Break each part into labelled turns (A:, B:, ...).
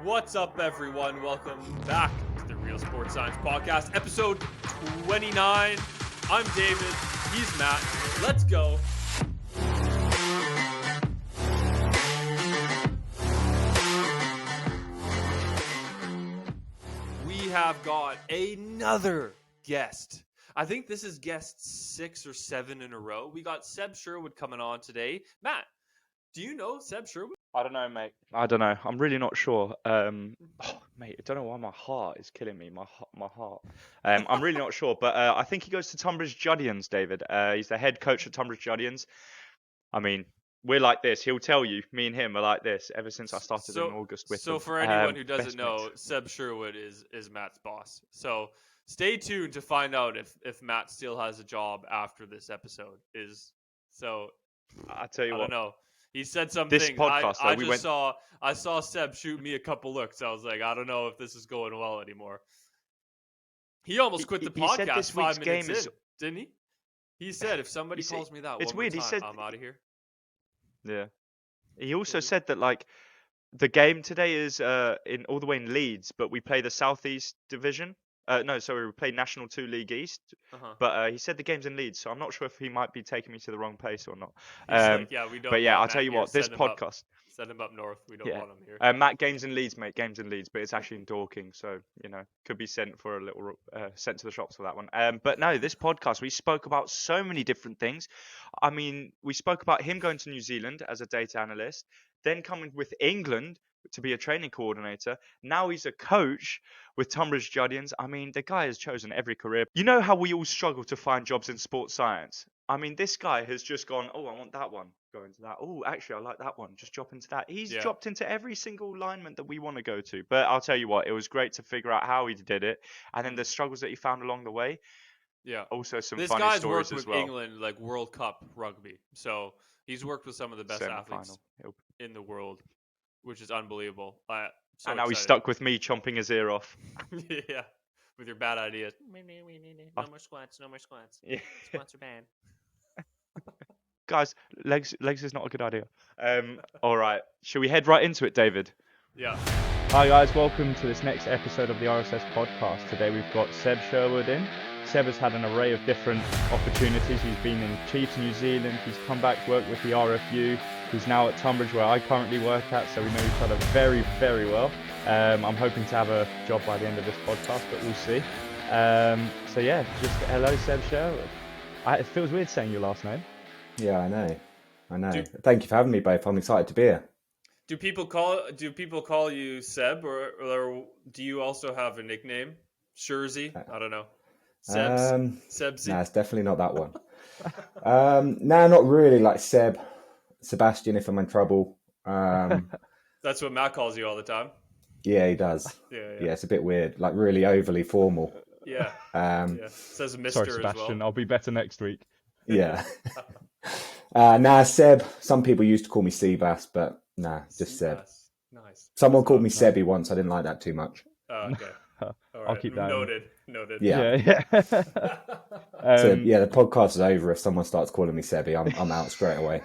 A: What's up, everyone? Welcome back to the Real Sports Science Podcast, episode 29. I'm David. He's Matt. Let's go. We have got another guest. I think this is guest 6 or 7 in a row. We got Seb Sherwood coming on today. Matt, do you know Seb Sherwood?
B: I don't know, mate. I don't know. I'm really not sure. Mate, I don't know why my heart is killing me. My heart. I'm really not sure, but I think he goes to Tunbridge Judians, David. He's the head coach at Tunbridge Judians. I mean, we're like this. He'll tell you, me and him are like this ever since I started in August with
A: So
B: them.
A: for anyone who doesn't
B: Best
A: know,
B: mates.
A: Seb Sherwood is Matt's boss. So stay tuned to find out if Matt still has a job after this episode.
B: I tell you
A: I
B: what.
A: don't know. He said something.
B: This podcast,
A: I saw Seb shoot me a couple looks. I was like, I don't know if this is going well anymore. He almost quit the
B: He said
A: podcast
B: this
A: 5
B: week's
A: minutes
B: game is.
A: in, didn't he? He said if somebody calls me that
B: It's
A: one more
B: weird. He
A: time,
B: said.
A: I'm out of here.
B: Yeah. He also said that the game today is in all the way in Leeds, but we play the Southeast Division. No, sorry, we play National 2 League East.
A: Uh-huh.
B: But he said the game's in Leeds, so I'm not sure if he might be taking me to the wrong place or not.
A: He's like, yeah, we don't.
B: But yeah,
A: want
B: I'll tell
A: Matt
B: you
A: here.
B: what, this
A: Send him up.
B: podcast.
A: Send him up north. We don't
B: Yeah.
A: want him here.
B: Matt, game's in Leeds, mate. Game's in Leeds, but it's actually in Dorking, so could be sent for a little sent to the shops for that one. But no, this podcast we spoke about so many different things. I mean, we spoke about him going to New Zealand as a data analyst, then coming with England to be a training coordinator. Now he's a coach with Tunbridge Judians. I mean, the guy has chosen every career. You know how we all struggle to find jobs in sports science? I mean, this guy has just gone, oh, I want that one. Go into that. Oh, actually, I like that one. Just drop into that. He's dropped into every single alignment that we want to go to. But I'll tell you what, it was great to figure out how he did it. And then the struggles that he found along the way.
A: Yeah.
B: Also some
A: this
B: funny
A: guy's
B: stories
A: worked
B: as
A: with
B: well.
A: England, like World Cup rugby. So he's worked with some of the best athletes in the world, which is unbelievable.
B: And now he's stuck with me chomping his ear off.
A: Yeah. With your bad ideas. No more squats. No more squats.
B: Yeah.
A: Squats are bad.
B: Guys, legs is not a good idea. All right. Shall we head right into it, David?
A: Yeah.
C: Hi guys, welcome to this next episode of the RSS podcast. Today we've got Seb Sherwood in. Seb has had an array of different opportunities. He's been in Chiefs New Zealand, he's come back to work with the RFU, he's now at Tunbridge where I currently work at, so we know each other very, very well. I'm hoping to have a job by the end of this podcast, but we'll see. So yeah, just hello Seb Sherwood. It feels weird saying your last name.
D: Yeah, I know. Thank you for having me both. I'm excited to be here.
A: Do people call you Seb, or do you also have a nickname? Shurzy? I don't know. Sebsy?
D: No, it's definitely not that one. No, not really. Like Sebastian, if I'm in trouble.
A: That's what Matt calls you all the time.
D: Yeah, he does. Yeah, it's a bit weird. Like really overly formal.
A: Yeah. Says Mr.
C: Sorry, Sebastian.
A: As well.
C: I'll be better next week.
D: Yeah. Seb. Some people used to call me Seabass, but just Seb.
A: Nice.
D: Someone called me Sebby once. I didn't like that too much.
A: Oh, okay. All right.
C: I'll keep that.
A: Noted.
D: Yeah. So the podcast is over if someone starts calling me Sebby. I'm out straight away.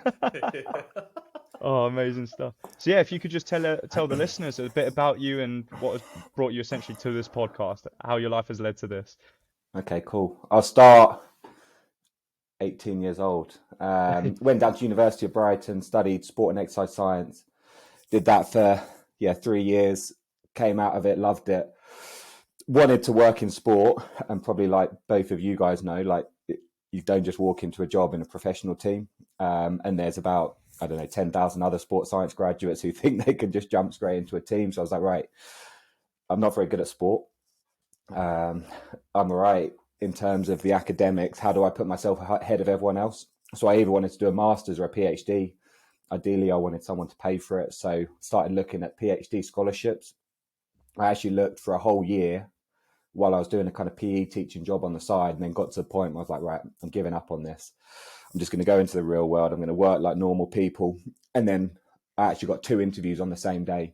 C: Oh, amazing stuff. So yeah, if you could just tell the listeners a bit about you and what has brought you essentially to this podcast, how your life has led to this.
D: Okay, cool. I'll start 18 years old. Went down to University of Brighton, studied sport and exercise science. Did that for 3 years. Came out of it, loved it. Wanted to work in sport, and probably like both of you guys know, like you don't just walk into a job in a professional team. And there's about 10,000 other sports science graduates who think they can just jump straight into a team. So I was like, right, I'm not very good at sport. I'm all right in terms of the academics. How do I put myself ahead of everyone else? So I either wanted to do a master's or a PhD. Ideally, I wanted someone to pay for it. So started looking at PhD scholarships. I actually looked for a whole year while I was doing a kind of PE teaching job on the side, and then got to the point where I was like, right, I'm giving up on this. I'm just going to go into the real world. I'm going to work like normal people. And then I actually got 2 interviews on the same day,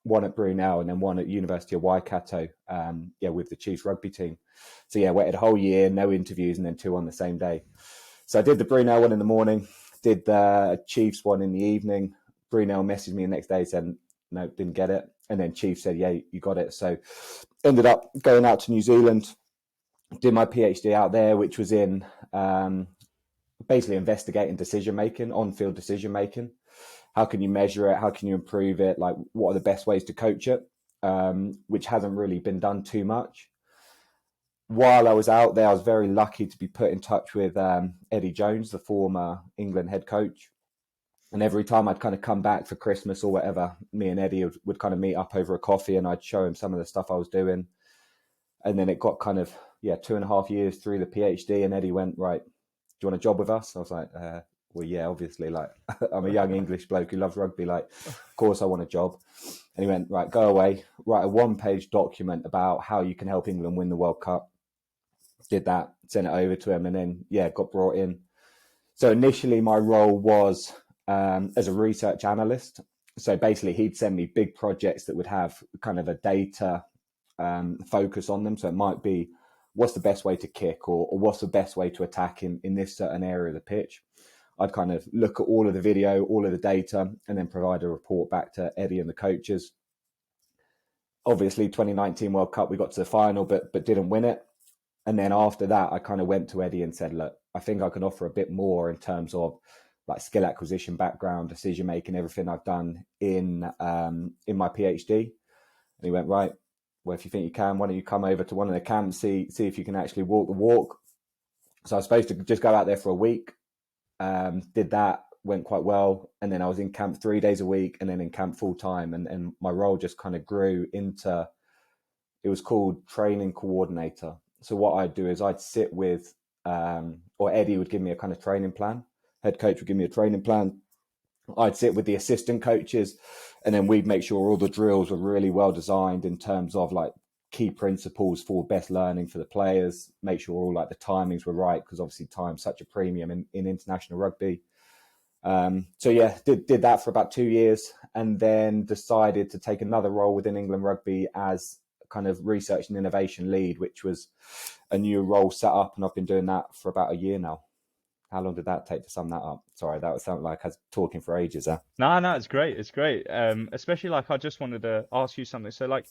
D: one at Brunel and then one at University of Waikato, with the Chiefs rugby team. So waited a whole year, no interviews, and then 2 on the same day. So I did the Brunel one in the morning, did the Chiefs one in the evening. Brunel messaged me the next day, said, no, didn't get it. And then Chief said, yeah, you got it. So ended up going out to New Zealand, did my PhD out there, which was in basically investigating decision-making, on-field decision-making. How can you measure it? How can you improve it? Like, what are the best ways to coach it? Which hasn't really been done too much. While I was out there, I was very lucky to be put in touch with Eddie Jones, the former England head coach. And every time I'd kind of come back for Christmas or whatever, me and Eddie would kind of meet up over a coffee, and I'd show him some of the stuff I was doing. And then it got kind of, 2.5 years through the PhD, and Eddie went, right, do you want a job with us? I was like, well, yeah, obviously, like, I'm a young English bloke who loves rugby. Like, of course I want a job. And he went, right, go away, write a 1-page document about how you can help England win the World Cup. Did that, sent it over to him, and then, got brought in. So initially my role was as a research analyst. So basically he'd send me big projects that would have kind of a data focus on them. So it might be, what's the best way to kick, or what's the best way to attack in this certain area of the pitch. I'd kind of look at all of the video, all of the data, and then provide a report back to Eddie and the coaches. Obviously 2019 World Cup, we got to the final, but didn't win it. And then after that, I kind of went to Eddie and said, look, I think I can offer a bit more in terms of like skill acquisition background, decision making, everything I've done in my PhD. And he went, right, well, if you think you can, why don't you come over to one of the camps, see if you can actually walk the walk. So I was supposed to just go out there for a week. Did that, went quite well. And then I was in camp 3 days a week, and then in camp full time. And my role just kind of grew into, it was called training coordinator. So what I'd do is I'd sit with, or Eddie would give me a kind of training plan. Head coach would give me a training plan. I'd sit with the assistant coaches, and then we'd make sure all the drills were really well designed in terms of like key principles for best learning for the players, make sure all like the timings were right, because obviously time's such a premium in international rugby. Did that for about 2 years, and then decided to take another role within England Rugby as kind of research and innovation lead, which was a new role set up, and I've been doing that for about a year now. How long did that take to sum that up? Sorry, that would sound like I was talking for ages.
C: No, it's great. It's great. Especially like I just wanted to ask you something. So like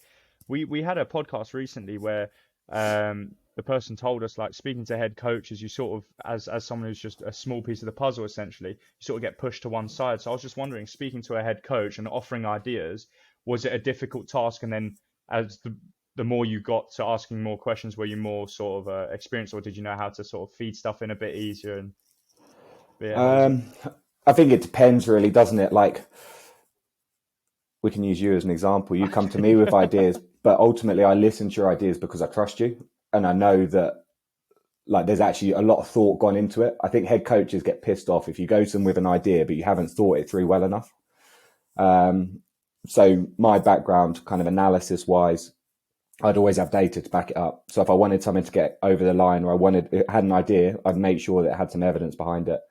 C: we had a podcast recently where the person told us, like, speaking to head coaches, you sort of, as someone who's just a small piece of the puzzle, essentially, you sort of get pushed to one side. So I was just wondering, speaking to a head coach and offering ideas, was it a difficult task? And then as the more you got to asking more questions, were you more sort of experienced, or did you know how to sort of feed stuff in a bit easier? And
D: I think it depends really, doesn't it? Like, we can use you as an example. You come to me with ideas, but ultimately I listen to your ideas because I trust you, and I know that like there's actually a lot of thought gone into it. I think head coaches get pissed off if you go to them with an idea but you haven't thought it through well enough. So my background, kind of analysis wise, I'd always have data to back it up. So if I wanted something to get over the line, or had an idea, I'd make sure that it had some evidence behind it.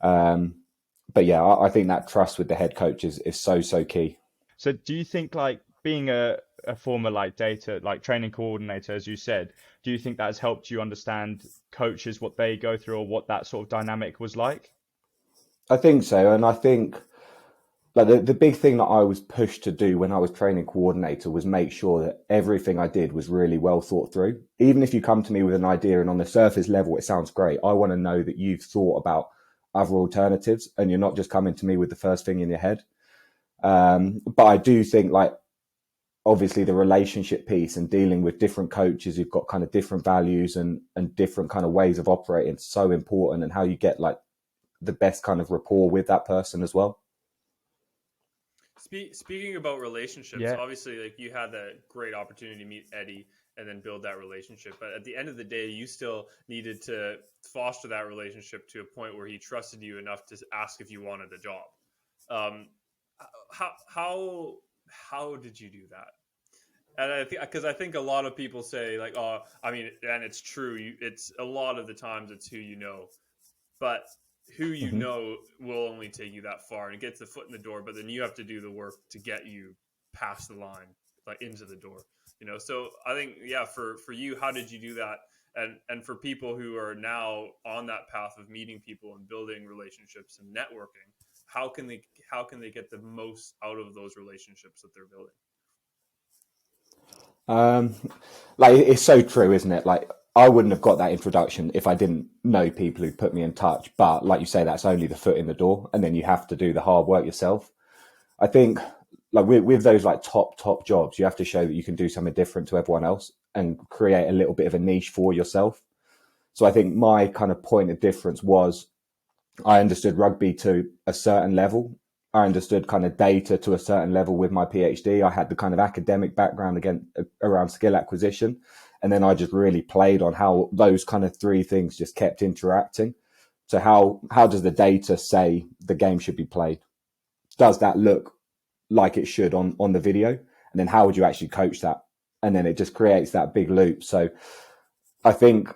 D: But yeah, I think that trust with the head coach is so key.
C: So do you think, like, being a former like data, like training coordinator, as you said, do you think that has helped you understand coaches, what they go through, or what that sort of dynamic was like?
D: I think so. And I think like the big thing that I was pushed to do when I was training coordinator was make sure that everything I did was really well thought through. Even if you come to me with an idea and on the surface level it sounds great, I want to know that you've thought about other alternatives and you're not just coming to me with the first thing in your head. But I do think, like, obviously the relationship piece and dealing with different coaches who've got kind of different values and different kind of ways of operating is so important, and how you get like the best kind of rapport with that person as well.
A: Speaking about relationships,
C: Yeah.
A: obviously, like, you had that great opportunity to meet Eddie and then build that relationship. But at the end of the day, you still needed to foster that relationship to a point where he trusted you enough to ask if you wanted a job. How did you do that? And I think a lot of people say, like, oh, I mean, and it's true. It's a lot of the times it's who you know, but who you know will only take you that far, and it gets the foot in the door. But then you have to do the work to get you past the line, like into the door. So I think, yeah, for you, how did you do that? And for people who are now on that path of meeting people and building relationships and networking, how can they get the most out of those relationships that they're building?
D: Um, like it's so true, isn't it? Like I wouldn't have got that introduction if I didn't know people who put me in touch. But like you say, that's only the foot in the door, and then you have to do the hard work yourself. I think like with those like top jobs, you have to show that you can do something different to everyone else and create a little bit of a niche for yourself. So I think my kind of point of difference was I understood rugby to a certain level. I understood kind of data to a certain level with my PhD. I had the kind of academic background again around skill acquisition. And then I just really played on how those kind of three things just kept interacting. So how does the data say the game should be played? Does that look like it should on the video? And then how would you actually coach that? And then it just creates that big loop. So I think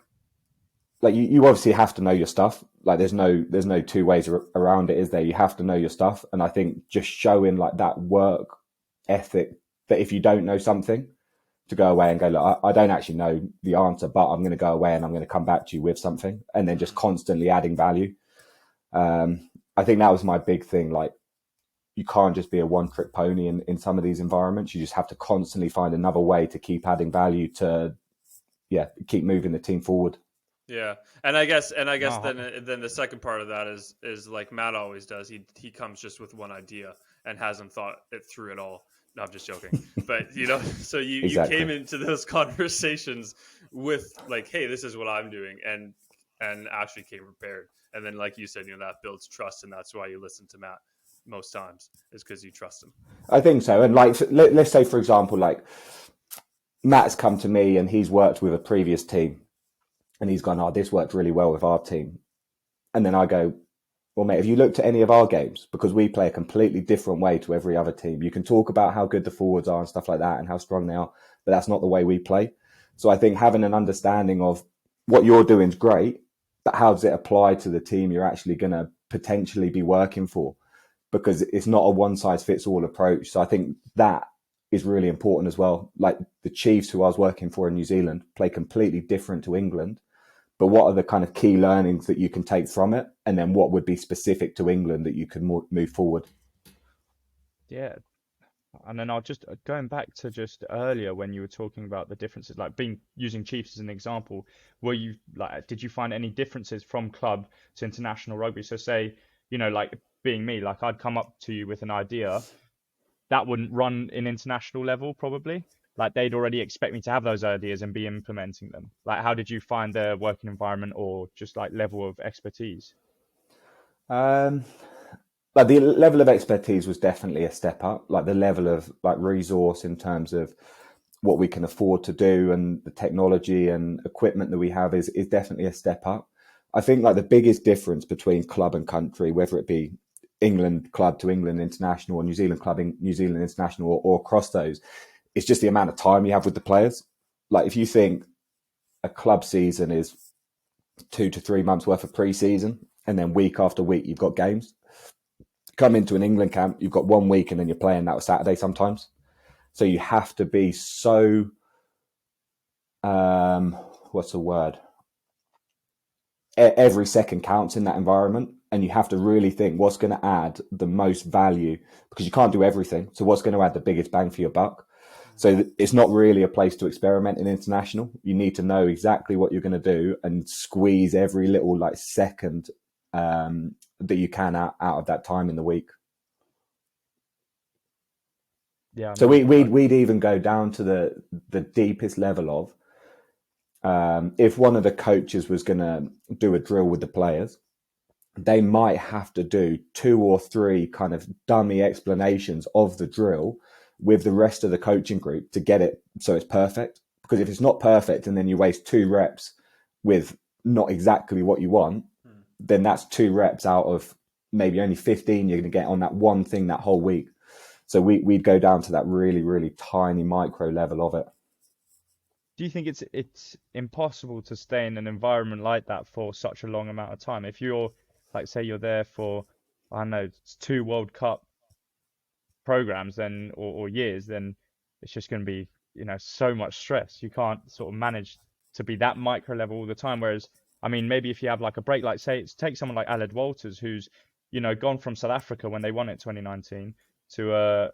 D: like you obviously have to know your stuff. Like there's no two ways around it, is there? You have to know your stuff. And I think just showing like that work ethic, that if you don't know something, to go away and go, look, I don't actually know the answer, but I'm going to go away and I'm going to come back to you with something, and then just constantly adding value. I think that was my big thing. Like you can't just be a one trick pony in some of these environments. You just have to constantly find another way to keep adding value to, keep moving the team forward.
A: Yeah, and I guess then the second part of that is like Matt always does. He comes just with one idea and hasn't thought it through at all. No, I'm just joking. But so
D: Exactly.
A: you came into those conversations with like, hey, this is what I'm doing, and actually came prepared. And then, like you said, that builds trust, and that's why you listen to Matt most times, is because you trust him.
D: I think so. And like, let's say, for example, like Matt's come to me and he's worked with a previous team, and he's gone, oh, this worked really well with our team. And then I go, well, mate, have you looked at any of our games? Because we play a completely different way to every other team. You can talk about how good the forwards are and stuff like that and how strong they are, but that's not the way we play. So I think having an understanding of what you're doing is great, but how does it apply to the team you're actually going to potentially be working for? Because it's not a one size fits all approach. So I think that is really important as well. Like the Chiefs, who I was working for in New Zealand, play completely different to England. But what are the kind of key learnings that you can take from it? And then what would be specific to England that you can move forward?
C: Yeah. And then I'll just going back to just earlier when you were talking about the differences, like using Chiefs as an example, did you find any differences from club to international rugby? So say, like being me, like I'd come up to you with an idea that wouldn't run in international level probably. Like they'd already expect me to have those ideas and be implementing them. Like how did you find their working environment or just like level of expertise?
D: Like the level of expertise was definitely a step up. Like the level of like resource in terms of what we can afford to do and the technology and equipment that we have is definitely a step up. I think like the biggest difference between club and country, whether it be England club to England international or New Zealand club in New Zealand international or across those, it's just the amount of time you have with the players. Like if you think a club season is 2 to 3 months worth of pre-season, and then week after week you've got games. Come into an England camp, you've got 1 week, and then you're playing that Saturday sometimes. So you have to be so, what's the word? Every second counts in that environment, and you have to really think what's going to add the most value, because you can't do everything. So what's going to add the biggest bang for your buck? So it's not really a place to experiment in international. You need to know exactly what you're going to do and squeeze every little like second that you can out of that time in the week.
C: Yeah.
D: So we'd even go down to the deepest level of if one of the coaches was going to do a drill with the players, they might have to do 2 or 3 kind of dummy explanations of the drill with the rest of the coaching group to get it so it's perfect. Because if it's not perfect and then you waste 2 reps with not exactly what you want, then that's 2 reps out of maybe only 15 you're going to get on that one thing that whole week. So we'd go down to that really, really tiny micro level of it.
C: Do you think it's impossible to stay in an environment like that for such a long amount of time? If you're like, say you're there for, I don't know, 2 World Cup programs then or years, then it's just going to be, so much stress. You can't sort of manage to be that micro level all the time. Whereas, I mean, maybe if you have like a break, like say, take someone like Aled Walters, who's, gone from South Africa when they won it 2019 to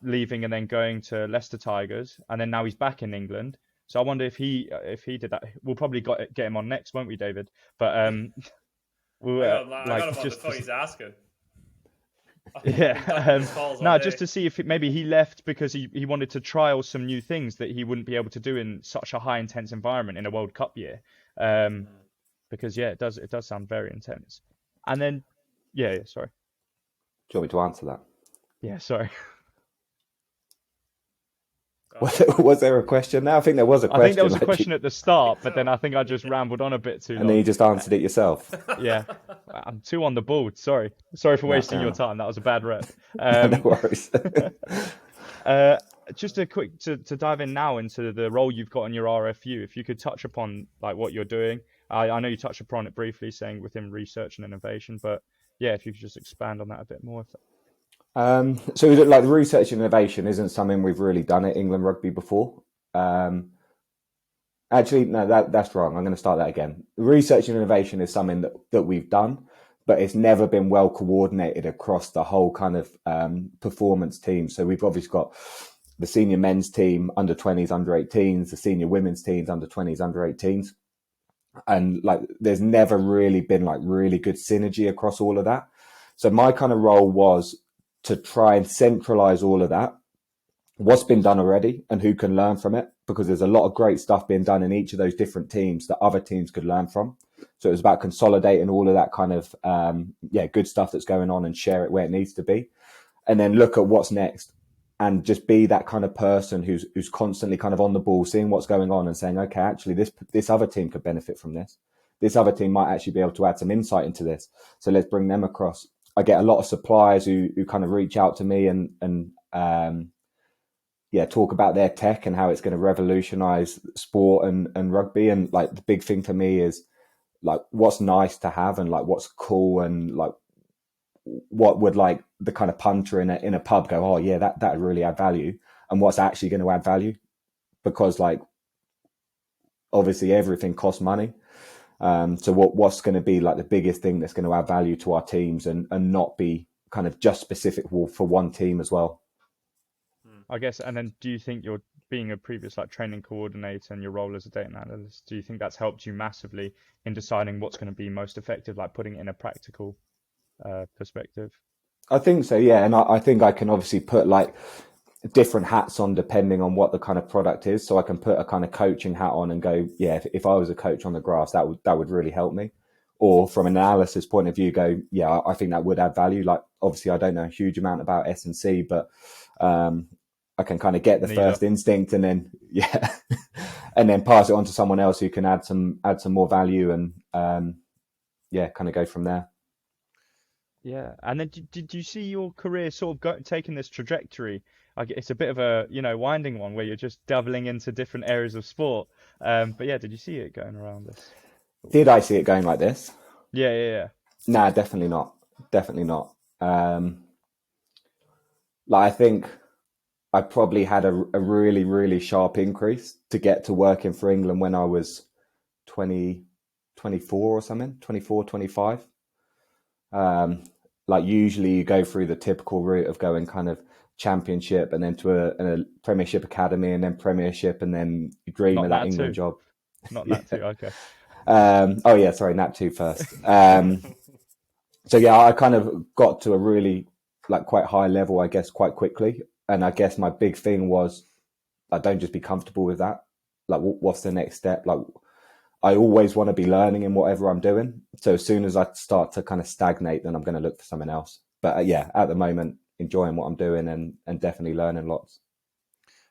C: leaving and then going to Leicester Tigers, and then now he's back in England. So I wonder if he did that. We'll probably get him on next, won't we, David? But we'll
A: I got him on the
C: just
A: phone. He's asking.
C: yeah,
A: He's ducking his calls all
C: no,
A: day.
C: just to see if maybe he left because he wanted to trial some new things that he wouldn't be able to do in such a high intense environment in a World Cup year. Because yeah, it does sound very intense. And then yeah, sorry.
D: Do you want me to answer that?
C: Yeah, sorry.
D: Was there a question now? I think there was a question.
C: I think there was a question at the start, but then I think I just rambled on a bit too long.
D: And then you just answered it yourself.
C: Yeah, I'm too on the ball. Sorry for wasting your time. That was a bad rep.
D: No worries.
C: Just a quick to dive in now into the role you've got in your RFU. If you could touch upon like what you're doing. I know you touched upon it briefly, saying within research and innovation, but yeah, if you could just expand on that a bit more.
D: So like the research and innovation isn't something we've really done at England Rugby before. Actually, no, that's wrong. I'm going to start that again. The research and innovation is something that we've done, but it's never been well coordinated across the whole kind of performance team. So we've obviously got the senior men's team, under 20s, under 18s, the senior women's teams, under 20s, under 18s. And like, there's never really been like really good synergy across all of that. So my kind of role was to try and centralize all of that, what's been done already and who can learn from it, because there's a lot of great stuff being done in each of those different teams that other teams could learn from. So it was about consolidating all of that kind of, good stuff that's going on and share it where it needs to be. And then look at what's next and just be that kind of person who's constantly kind of on the ball, seeing what's going on and saying, okay, actually this other team could benefit from this. This other team might actually be able to add some insight into this. So let's bring them across. I get a lot of suppliers who kind of reach out to me and talk about their tech and how it's going to revolutionize sport and rugby. And like the big thing for me is like what's nice to have and like what's cool and like what would like the kind of punter in a pub go, oh yeah, that would really add value, and what's actually going to add value, because like obviously everything costs money. So what's going to be like the biggest thing that's going to add value to our teams and not be kind of just specific for one team as well.
C: I guess, and then do you think you're being a previous like training coordinator and your role as a data analyst, do you think that's helped you massively in deciding what's going to be most effective, like putting it in a practical perspective?
D: I think so, yeah. And I think I can obviously put like different hats on depending on what the kind of product is. So I can put a kind of coaching hat on and go, yeah, if I was a coach on the grass, that would really help me. Or from an analysis point of view, go, yeah, I think that would add value. Like obviously I don't know a huge amount about S&C, but I can kind of get the first instinct and then and then pass it on to someone else who can add some more value and kind of go from there.
C: Yeah, and then did you see your career sort of taking this trajectory? It's a bit of a winding one where you're just dabbling into different areas of sport. But yeah, did you see it going around this?
D: Did I see it going like this?
C: Yeah.
D: Nah, definitely not. Like I think I probably had a really, really sharp increase to get to working for England when I was 24 or something, 24, 25. Like usually you go through the typical route of going kind of championship and then to a Premiership academy and then Premiership and then you dream of that England job.
C: Not Nat 2, okay.
D: Nat 2 first. So yeah, I kind of got to a really like quite high level, I guess, quite quickly. And I guess my big thing was I don't just be comfortable with that. Like what's the next step? Like I always want to be learning in whatever I'm doing. So as soon as I start to kind of stagnate, then I'm going to look for something else. But at the moment, enjoying what I'm doing and definitely learning lots.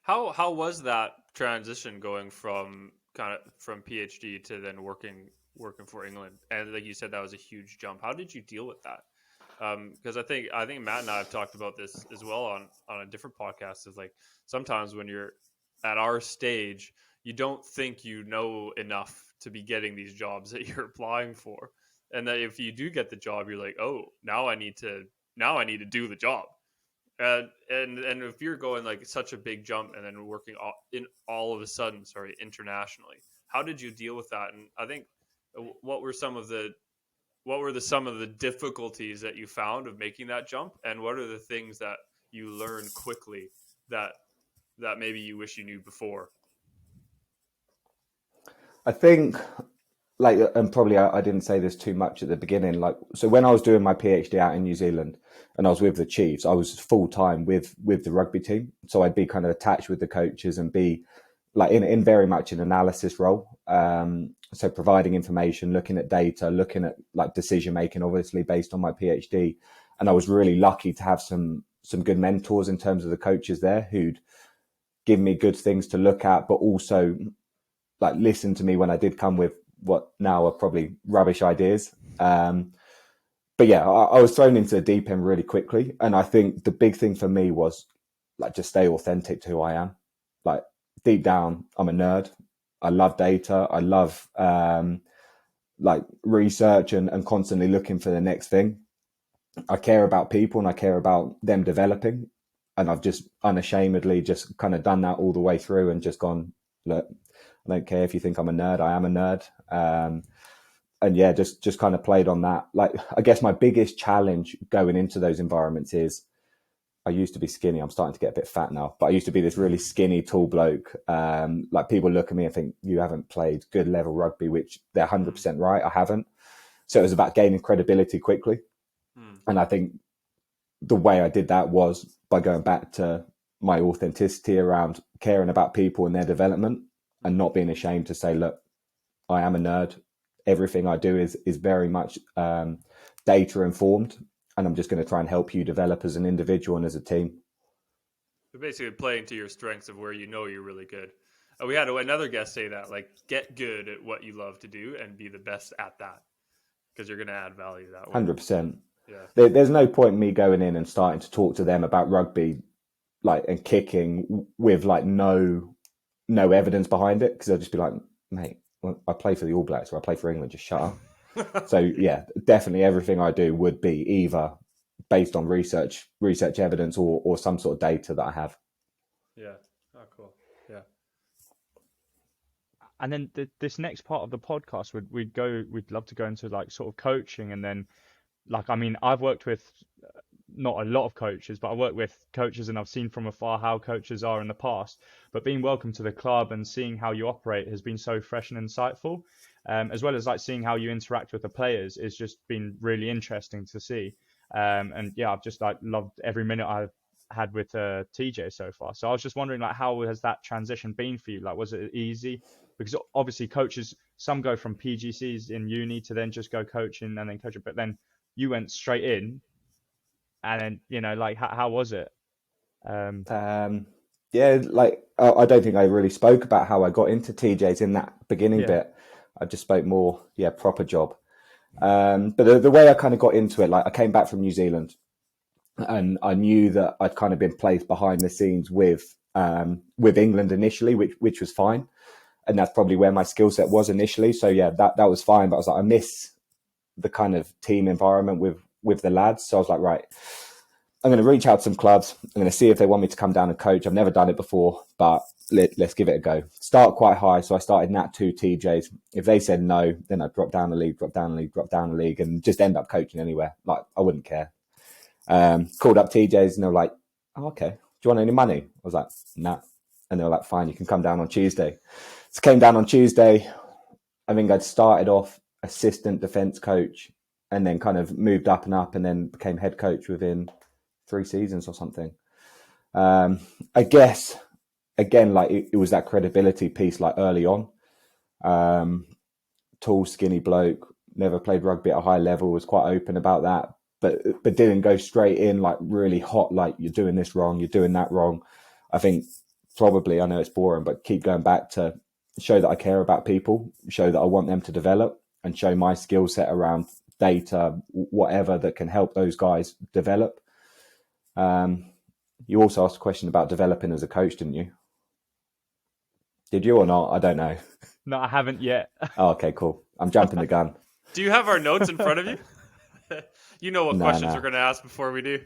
A: How was that transition going from PhD to then working for England? And like you said, that was a huge jump. How did you deal with that? Because I think Matt and I have talked about this as well on a different podcast. Is like sometimes when you're at our stage, you don't think you know enough to be getting these jobs that you're applying for, and that if you do get the job, you're like, oh, now I need to do the job. And if you're going like such a big jump and then working all of a sudden, internationally, how did you deal with that? And I think what were some of the difficulties that you found of making that jump, and what are the things that you learned quickly that maybe you wish you knew before?
D: I think, like, and probably I didn't say this too much at the beginning. Like, so when I was doing my PhD out in New Zealand and I was with the Chiefs, I was full time with the rugby team. So I'd be kind of attached with the coaches and be like in very much an analysis role. So providing information, looking at data, looking at like decision making, obviously based on my PhD. And I was really lucky to have some good mentors in terms of the coaches there who'd give me good things to look at, but also like listen to me when I did come with what now are probably rubbish ideas. But yeah, I was thrown into the deep end really quickly. And I think the big thing for me was like just stay authentic to who I am. Like deep down, I'm a nerd. I love data. I love like research and constantly looking for the next thing. I care about people and I care about them developing. And I've just unashamedly just kind of done that all the way through and just gone, look, I don't care if you think I'm a nerd. I am a nerd. And yeah, just kind of played on that. Like, I guess my biggest challenge going into those environments is I used to be skinny. I'm starting to get a bit fat now, but I used to be this really skinny, tall bloke. Like people look at me and think, you haven't played good level rugby, which they're 100% right. I haven't. So it was about gaining credibility quickly. And I think the way I did that was by going back to my authenticity around caring about people and their development and not being ashamed to say, look, I am a nerd. Everything I do is very much data informed, and I'm just going to try and help you develop as an individual and as a team.
A: So basically playing to your strengths of where you know you're really good. We had another guest say that, like, get good at what you love to do and be the best at that, because you're going to add value that way.
D: 100%.
A: Yeah.
D: There's no point in me going in and starting to talk to them about rugby, like, and kicking with like no evidence behind it, because they'll just be like, mate, well, I play for the All Blacks or I play for England, just shut up. So yeah, definitely everything I do would be either based on research evidence or some sort of data that I have.
A: Yeah. Oh, cool. Yeah.
C: And then this next part of the podcast, we'd love to go into like sort of coaching, and then like, I mean, I've worked with not a lot of coaches, but I work with coaches and I've seen from afar how coaches are in the past. But being welcome to the club and seeing how you operate has been so fresh and insightful, as well as like seeing how you interact with the players is just been really interesting to see. And yeah, I've just like loved every minute I've had with TJ so far. So I was just wondering, like, how has that transition been for you? Like, was it easy? Because obviously coaches, some go from PGCs in uni to then just go coaching and then coaching, but then you went straight in. And then, you know, like, how was it?
D: Yeah, like, I don't think I really spoke about how I got into TJ's in that beginning bit. I just spoke more, proper job. But the way I kind of got into it, like, I came back from New Zealand and I knew that I'd kind of been placed behind the scenes with England initially, which was fine. And that's probably where my skill set was initially. So yeah, that was fine. But I was like, I miss the kind of team environment with the lads. So I was like, right, I'm going to reach out to some clubs. I'm going to see if they want me to come down and coach. I've never done it before, but let's give it a go. Start quite high. So I started Nat 2 TJs. If they said no, then I'd drop down the league, and just end up coaching anywhere. Like, I wouldn't care. Called up TJs and they were like, oh, okay, do you want any money? I was like, nah. And they were like, fine, you can come down on Tuesday. So came down on Tuesday. I think I'd started off assistant defence coach and then kind of moved up and then became head coach within 3 seasons or something. I guess, again, like it was that credibility piece, like early on. Tall, skinny bloke, never played rugby at a high level, was quite open about that, but didn't go straight in like really hot, like you're doing this wrong, you're doing that wrong. I think probably, I know it's boring, but keep going back to show that I care about people, show that I want them to develop, and show my skill set around data, whatever that can help those guys develop. You also asked a question about developing as a coach, didn't you? Did you or not? I don't know.
C: No, I haven't yet.
D: Oh, okay, cool. I'm jumping the gun.
A: Do you have our notes in front of you? You know what questions we're going to ask before we do.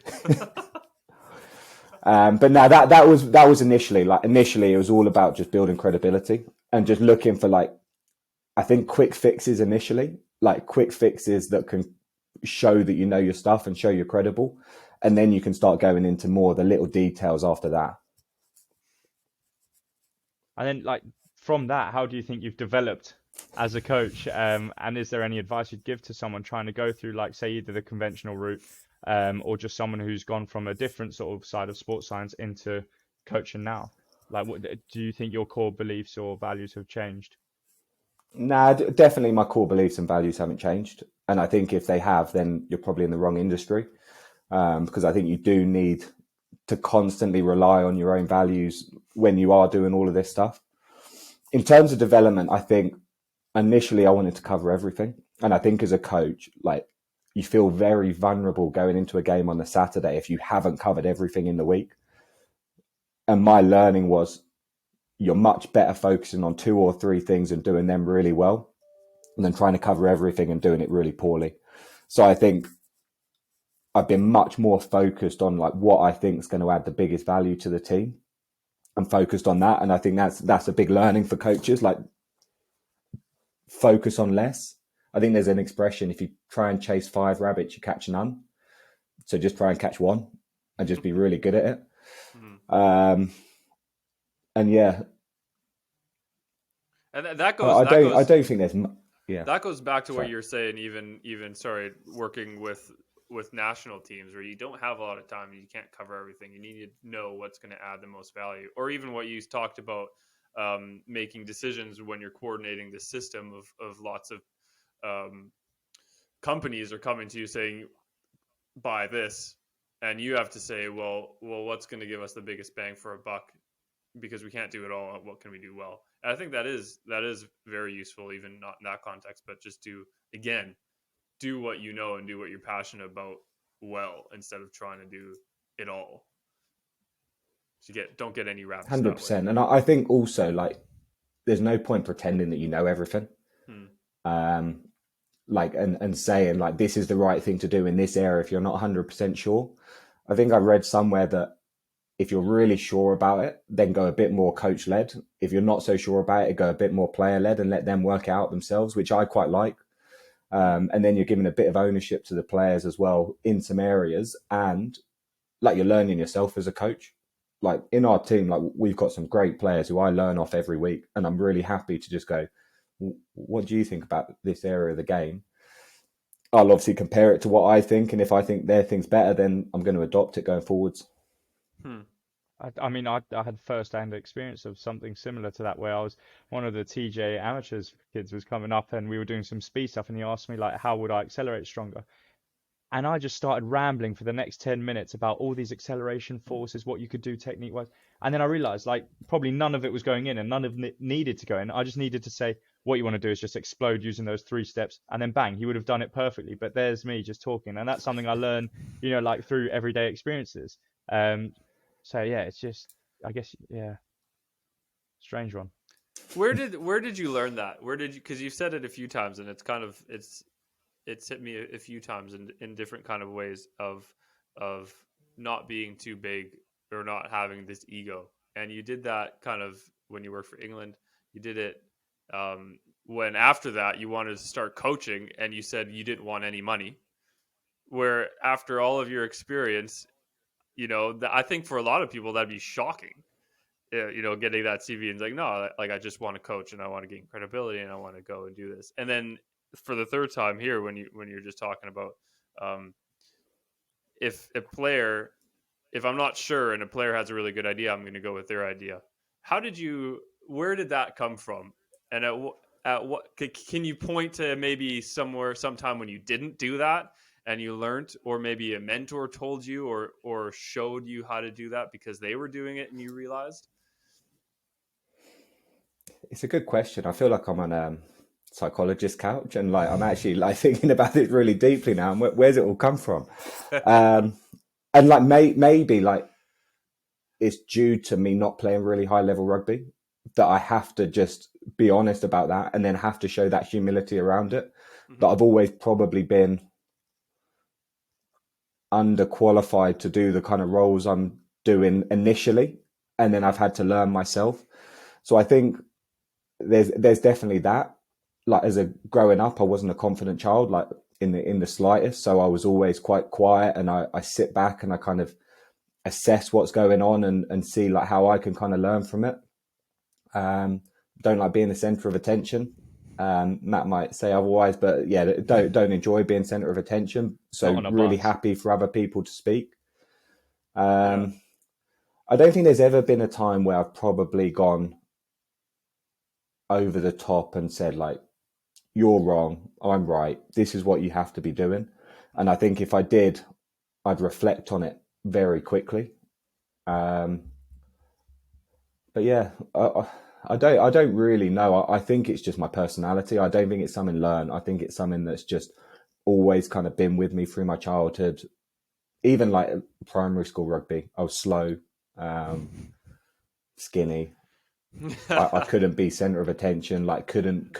D: But no, that was initially it was all about just building credibility and just looking for, like, I think quick fixes initially, like quick fixes that can show that you know your stuff and show you're credible. And then you can start going into more of the little details after that.
C: And then like from that, how do you think you've developed as a coach? And is there any advice you'd give to someone trying to go through, like, say, either the conventional route, or just someone who's gone from a different sort of side of sports science into coaching now? Like, what do you think your core beliefs or values have changed?
D: Nah, definitely my core beliefs and values haven't changed. And I think if they have, then you're probably in the wrong industry, because I think you do need to constantly rely on your own values when you are doing all of this stuff. In terms of development, I think initially I wanted to cover everything. And I think as a coach, like, you feel very vulnerable going into a game on the Saturday if you haven't covered everything in the week. And my learning was you're much better focusing on 2 or 3 things and doing them really well than trying to cover everything and doing it really poorly. So I think I've been much more focused on like what I think is going to add the biggest value to the team and focused on that. And I think that's a big learning for coaches, like focus on less. I think there's an expression, if you try and chase 5 rabbits, you catch none. So just try and catch one and just be really good at it.
A: Mm-hmm.
D: And yeah.
A: And that goes.
D: I don't think there's. Yeah.
A: That goes back to what you're saying. Even working with national teams where you don't have a lot of time, you can't cover everything. You need to know what's going to add the most value, or even what you talked about, making decisions when you're coordinating the system of lots of companies are coming to you saying, buy this, and you have to say, well, what's going to give us the biggest bang for a buck? Because we can't do it all. What can we do well? And I think that is very useful, even not in that context, but just do what you know and do what you're passionate about well, instead of trying to do it all. So don't get any rabbits.
D: 100%. And I think also, like, there's no point pretending that you know everything. Like, and saying like, this is the right thing to do in this area if you're not 100% sure. I think I read somewhere that if you're really sure about it, then go a bit more coach led. If you're not so sure about it, go a bit more player led and let them work it out themselves, which I quite like. And then you're giving a bit of ownership to the players as well in some areas. And like, you're learning yourself as a coach. Like in our team, like we've got some great players who I learn off every week. And I'm really happy to just go, what do you think about this area of the game? I'll obviously compare it to what I think. And if I think their thing's better, then I'm going to adopt it going forwards.
C: I mean, I had first-hand experience of something similar to that, where I was one of the TJ amateurs kids was coming up and we were doing some speed stuff, and he asked me like, how would I accelerate stronger? And I just started rambling for the next 10 minutes about all these acceleration forces, what you could do technique-wise. And then I realized like probably none of it was going in and none of it needed to go in. I just needed to say, what you want to do is just explode using those 3 steps, and then bang, he would have done it perfectly. But there's me just talking. And that's something I learned, like through everyday experiences. So yeah, it's just, I guess, yeah, strange one.
A: Where did you learn that? Because you've said it a few times, and it's hit me a few times in different kind of ways of not being too big or not having this ego. And you did that kind of when you worked for England. You did it when after that you wanted to start coaching, and you said you didn't want any money. Where after all of your experience, I think for a lot of people that'd be shocking. Getting that CV and like, no, like I just want to coach and I want to gain credibility and I want to go and do this. And then for the third time here, when you're just talking about if I'm not sure and a player has a really good idea, I'm going to go with their idea. Where did that come from? And at what can you point to maybe sometime when you didn't do that and you learned, or maybe a mentor told you or showed you how to do that because they were doing it and you realized?
D: It's a good question. I feel like I'm on a psychologist couch and like I'm actually like thinking about it really deeply now. And where's it all come from? And like maybe like it's due to me not playing really high level rugby, that I have to just be honest about that and then have to show that humility around it. Mm-hmm. That I've always probably been underqualified to do the kind of roles I'm doing initially, and then I've had to learn myself. So I think there's definitely that. Like as a growing up, I wasn't a confident child, like in the slightest. So I was always quite quiet, and I sit back and I kind of assess what's going on and see like how I can kind of learn from it. Don't like being the centre of attention. Matt might say otherwise, but yeah, don't enjoy being centre of attention. So
C: Not on a
D: really
C: bus.
D: happy for other people to speak. I don't think there's ever been a time where I've probably gone over the top and said like, you're wrong, I'm right, this is what you have to be doing. And I think if I did, I'd reflect on it very quickly. But yeah, I don't really know. I think it's just my personality. I don't think it's something learned. I think it's something that's just always kind of been with me through my childhood. Even like primary school rugby, I was slow, skinny. I couldn't be center of attention. Like couldn't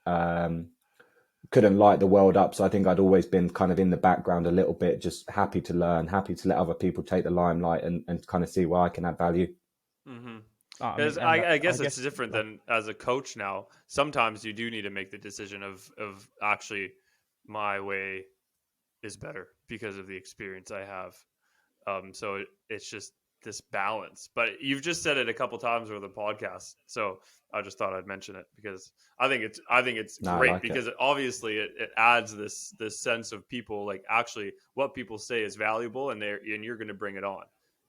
D: light the world up. So I think I'd always been kind of in the background a little bit, just happy to learn, happy to let other people take the limelight and kind of see where I can add value.
A: Mm-hmm.
C: I
A: I guess it's different than as a coach now. Sometimes you do need to make the decision of actually my way is better because of the experience I have. So it's just this balance. But you've just said it a couple times over the podcast, so I just thought I'd mention it because I think it's great because obviously it adds this sense of people like actually what people say is valuable and you're going to bring it on,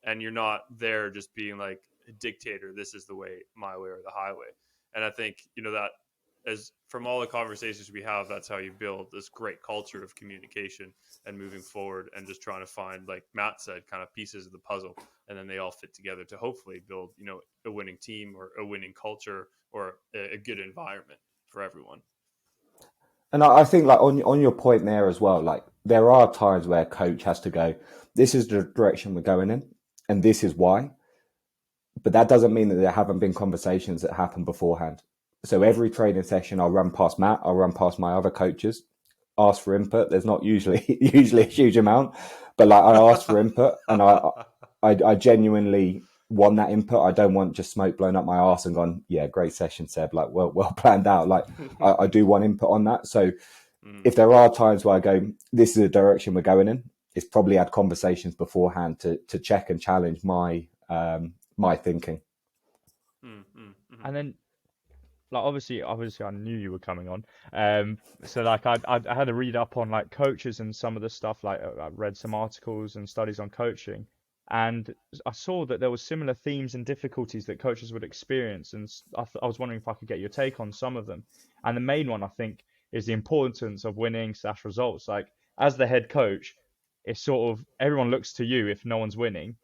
A: and you're not there just being like a dictator. This is the way, my way or the highway. And I think that as from all the conversations we have, that's how you build this great culture of communication and moving forward and just trying to find, like Matt said, kind of pieces of the puzzle, and then they all fit together to hopefully build, a winning team or a winning culture or a good environment for everyone.
D: And I think like on your point there as well, like there are times where a coach has to go, this is the direction we're going in and this is why. But that doesn't mean that there haven't been conversations that happen beforehand. So every training session, I'll run past Matt, I'll run past my other coaches, ask for input. There's not usually a huge amount, but like I ask for input, and I genuinely want that input. I don't want just smoke blown up my arse and gone, yeah, great session, Seb, like well planned out. Like I do want input on that. So if there are times where I go, this is the direction we're going in, it's probably had conversations beforehand to check and challenge my thinking.
C: And then, like obviously, I knew you were coming on. So like I had a read up on like coaches and some of the stuff. Like I read some articles and studies on coaching, and I saw that there were similar themes and difficulties that coaches would experience. And I was wondering if I could get your take on some of them. And the main one I think is the importance of winning / results. Like as the head coach, it's sort of everyone looks to you if no one's winning.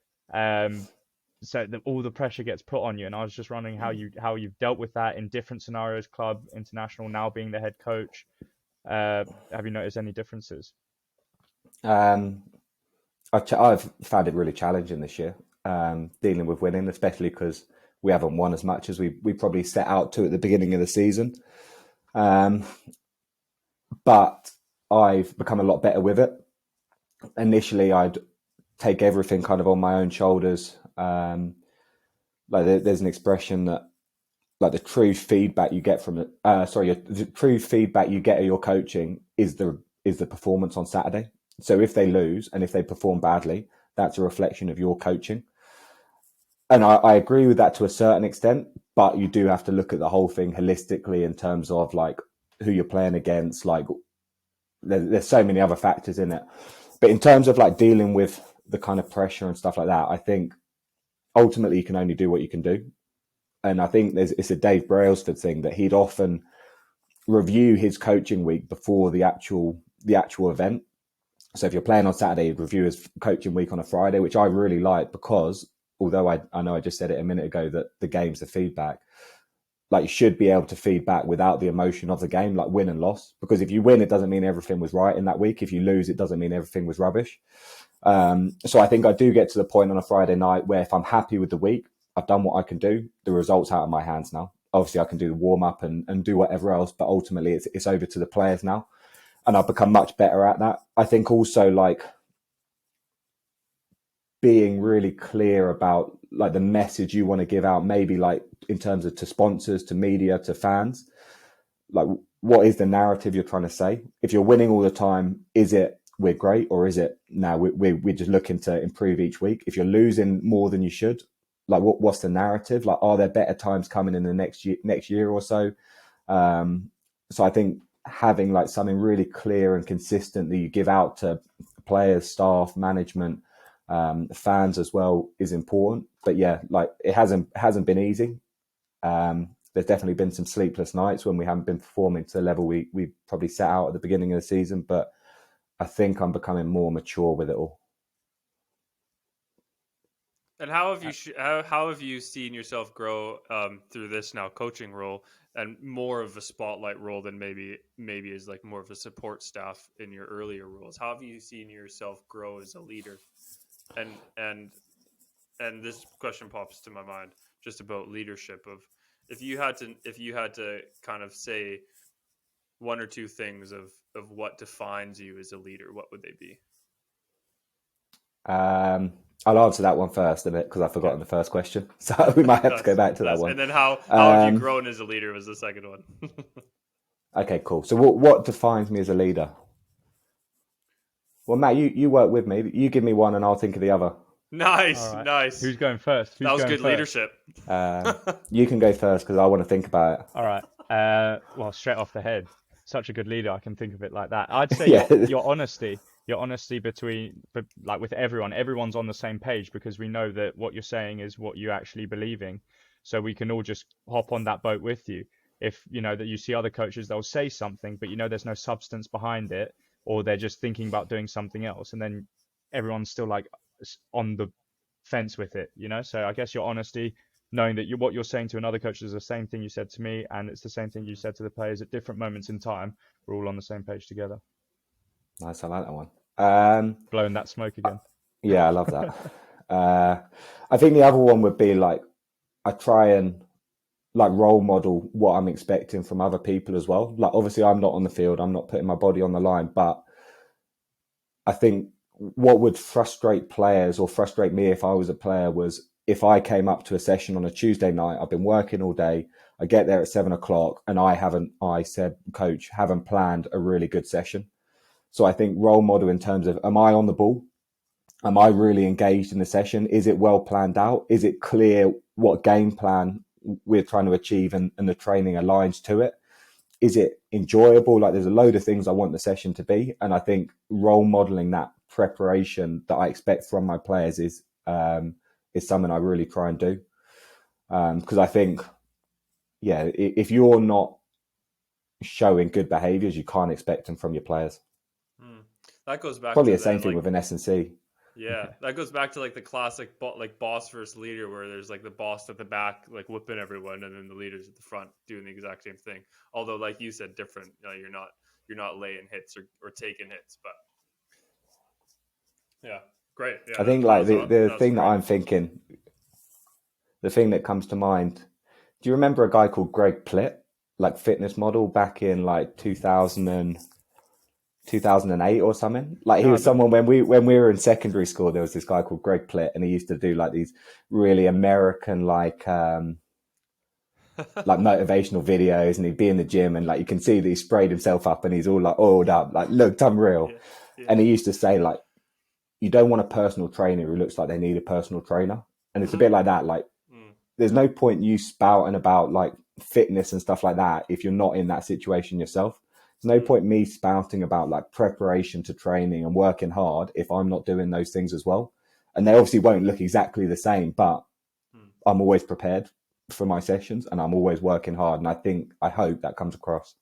C: So all the pressure gets put on you, and I was just wondering how you've dealt with that in different scenarios, club, international, now being the head coach. Have you noticed any differences?
D: I've found it really challenging this year, dealing with winning, especially because we haven't won as much as we probably set out to at the beginning of the season. But I've become a lot better with it. Initially, I'd take everything kind of on my own shoulders. Like there's an expression that like the true feedback you get from the true feedback you get of your coaching is the performance on Saturday. So if they lose and if they perform badly, that's a reflection of your coaching. And I agree with that to a certain extent, but you do have to look at the whole thing holistically in terms of like who you're playing against. Like there's so many other factors in it. But in terms of like dealing with the kind of pressure and stuff like that, I think ultimately you can only do what you can do. And I think it's a Dave Brailsford thing that he'd often review his coaching week before the actual event. So if you're playing on Saturday, he'd review his coaching week on a Friday, which I really like because although I know I just said it a minute ago that the game's the feedback, like you should be able to feedback without the emotion of the game, like win and loss. Because if you win, it doesn't mean everything was right in that week. If you lose, it doesn't mean everything was rubbish. So I think I do get to the point on a Friday night where if I'm happy with the week, I've done what I can do. The result's out of my hands now. Obviously, I can do the warm up and do whatever else, but ultimately it's over to the players now. And I've become much better at that. I think also like being really clear about like the message you want to give out, maybe like in terms of to sponsors, to media, to fans, like what is the narrative you're trying to say? If you're winning all the time, is it we're great, or is it now we're just looking to improve each week? If you're losing more than you should, like what's the narrative? Like, are there better times coming in the next year or so? So I think having like something really clear and consistent that you give out to players, staff, management, fans as well is important. But yeah, like it hasn't been easy. There's definitely been some sleepless nights when we haven't been performing to the level we probably set out at the beginning of the season. But I think I'm becoming more mature with it all.
A: And how have you seen yourself grow through this now coaching role and more of a spotlight role than maybe is like more of a support staff in your earlier roles? How have you seen yourself grow as a leader? And this question pops to my mind just about leadership. Of if you had to kind of say one or two things of what defines you as a leader, what would they be?
D: I'll answer that one first a bit because I've forgotten the first question. So we might have to go back to that one.
A: And then how have you grown as a leader was the second one.
D: Okay, cool. So what defines me as a leader? Well, Matt, you work with me. You give me one and I'll think of the other.
A: Nice,
C: right.
A: nice.
C: Who's going first?
A: That was good leadership.
D: You can go first because I want to think about it.
C: All right. Well, straight off the head, such a good leader. I can think of it like that. I'd say your honesty with everyone. Everyone's on the same page because we know that what you're saying is what you actually believe in. So we can all just hop on that boat with you. If you know that you see other coaches, they'll say something, but you know there's no substance behind it, or they're just thinking about doing something else, and then everyone's still like on the fence with it, you know. So I guess your honesty, knowing that what you're saying to another coach is the same thing you said to me, and it's the same thing you said to the players at different moments in time. We're all on the same page together.
D: Nice, I like that one.
C: Blowing that smoke again.
D: Yeah, I love that. I think the other one would be like I try and like role model what I'm expecting from other people as well. Like obviously I'm not on the field, I'm not putting my body on the line, but I think what would frustrate players or frustrate me if I was a player was if I came up to a session on a Tuesday night, I've been working all day, I get there at 7:00 and I said, coach, haven't planned a really good session. So I think role model in terms of, am I on the ball? Am I really engaged in the session? Is it well planned out? Is it clear what game plan we're trying to achieve and the training aligns to it? Is it enjoyable? Like there's a load of things I want the session to be. And I think role modeling that preparation that I expect from my players is something I really try and do. Because I think, yeah, if you're not showing good behaviors, you can't expect them from your players.
A: That goes back
D: probably
A: to
D: the same thing with an S&C.
A: Yeah, that goes back to like the classic like boss versus leader, where there's like the boss at the back like whipping everyone, and then the leaders at the front doing the exact same thing. Although, like you said, different. You know, you're not laying hits or taking hits, but yeah, great. Yeah,
D: I think like the thing that I'm thinking, the thing that comes to mind. Do you remember a guy called Greg Plitt, like fitness model back in like 2008 or something? Like he was someone when we were in secondary school, there was this guy called Greg Plitt and he used to do like these really American like motivational videos, and he'd be in the gym and like you can see that he sprayed himself up and he's all like oiled up, like looked unreal. Yeah. And he used to say like, you don't want a personal trainer who looks like they need a personal trainer. And it's a bit like that, like there's no point you spouting about like fitness and stuff like that if you're not in that situation yourself. There's no point me spouting about like preparation to training and working hard if I'm not doing those things as well. And they obviously won't look exactly the same, but I'm always prepared for my sessions and I'm always working hard. And I hope that comes across.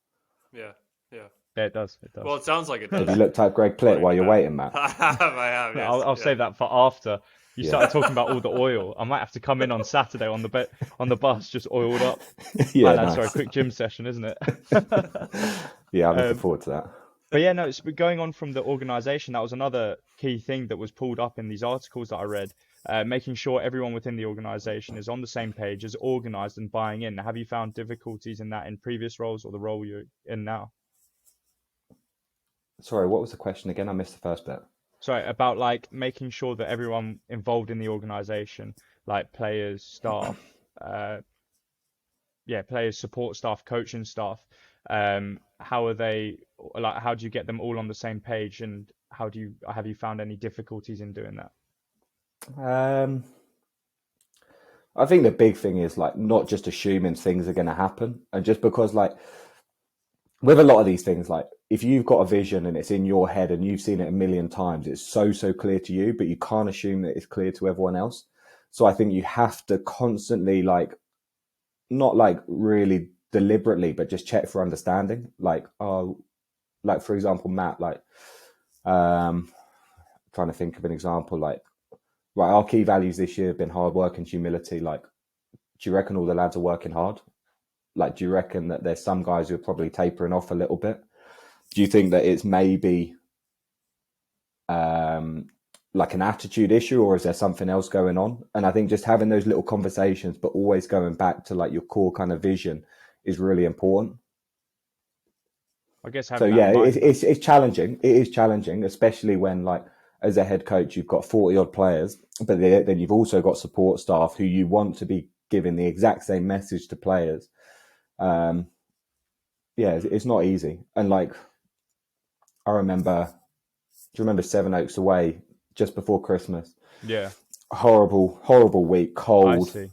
A: Yeah.
C: Yeah, it does.
A: Well, it sounds like it does.
D: Have you looked at Greg Plitt while you're waiting, Matt?
A: I have. Yes.
C: I'll save that for after. You started talking about all the oil. I might have to come in on Saturday on the bus, just oiled up.
D: Yeah,
C: nice. Sorry, quick gym session, isn't it?
D: Yeah, I'm looking forward to that.
C: But yeah, no, it's going on from the organisation. That was another key thing that was pulled up in these articles that I read. Making sure everyone within the organisation is on the same page, is organised and buying in. Have you found difficulties in that in previous roles or the role you're in now?
D: Sorry, what was the question again? I missed the first bit.
C: Sorry, about like making sure that everyone involved in the organisation, like players, staff, players, support staff, coaching staff, how are they, like, how do you get them all on the same page, and have you found any difficulties in doing that?
D: I think the big thing is like not just assuming things are going to happen, and just because like with a lot of these things, like if you've got a vision and it's in your head and you've seen it a million times, it's so clear to you, but you can't assume that it's clear to everyone else. So I think you have to constantly like not like really deliberately, but just check for understanding. Like, oh, like for example, Matt, like trying to think of an example, like right, our key values this year have been hard work and humility. Like, do you reckon all the lads are working hard? Like, do you reckon that there's some guys who are probably tapering off a little bit? Do you think that it's maybe like an attitude issue, or is there something else going on? And I think just having those little conversations, but always going back to like your core kind of vision is really important.
C: I guess
D: So
C: having that
D: yeah,
C: in mind,
D: it's challenging. It is challenging, especially when like as a head coach, you've got 40 odd players, but then you've also got support staff who you want to be giving the exact same message to players. Yeah, it's not easy. And like, I remember, do you remember Sevenoaks away just before Christmas?
C: yeah,
D: Horrible week, cold,
C: icy.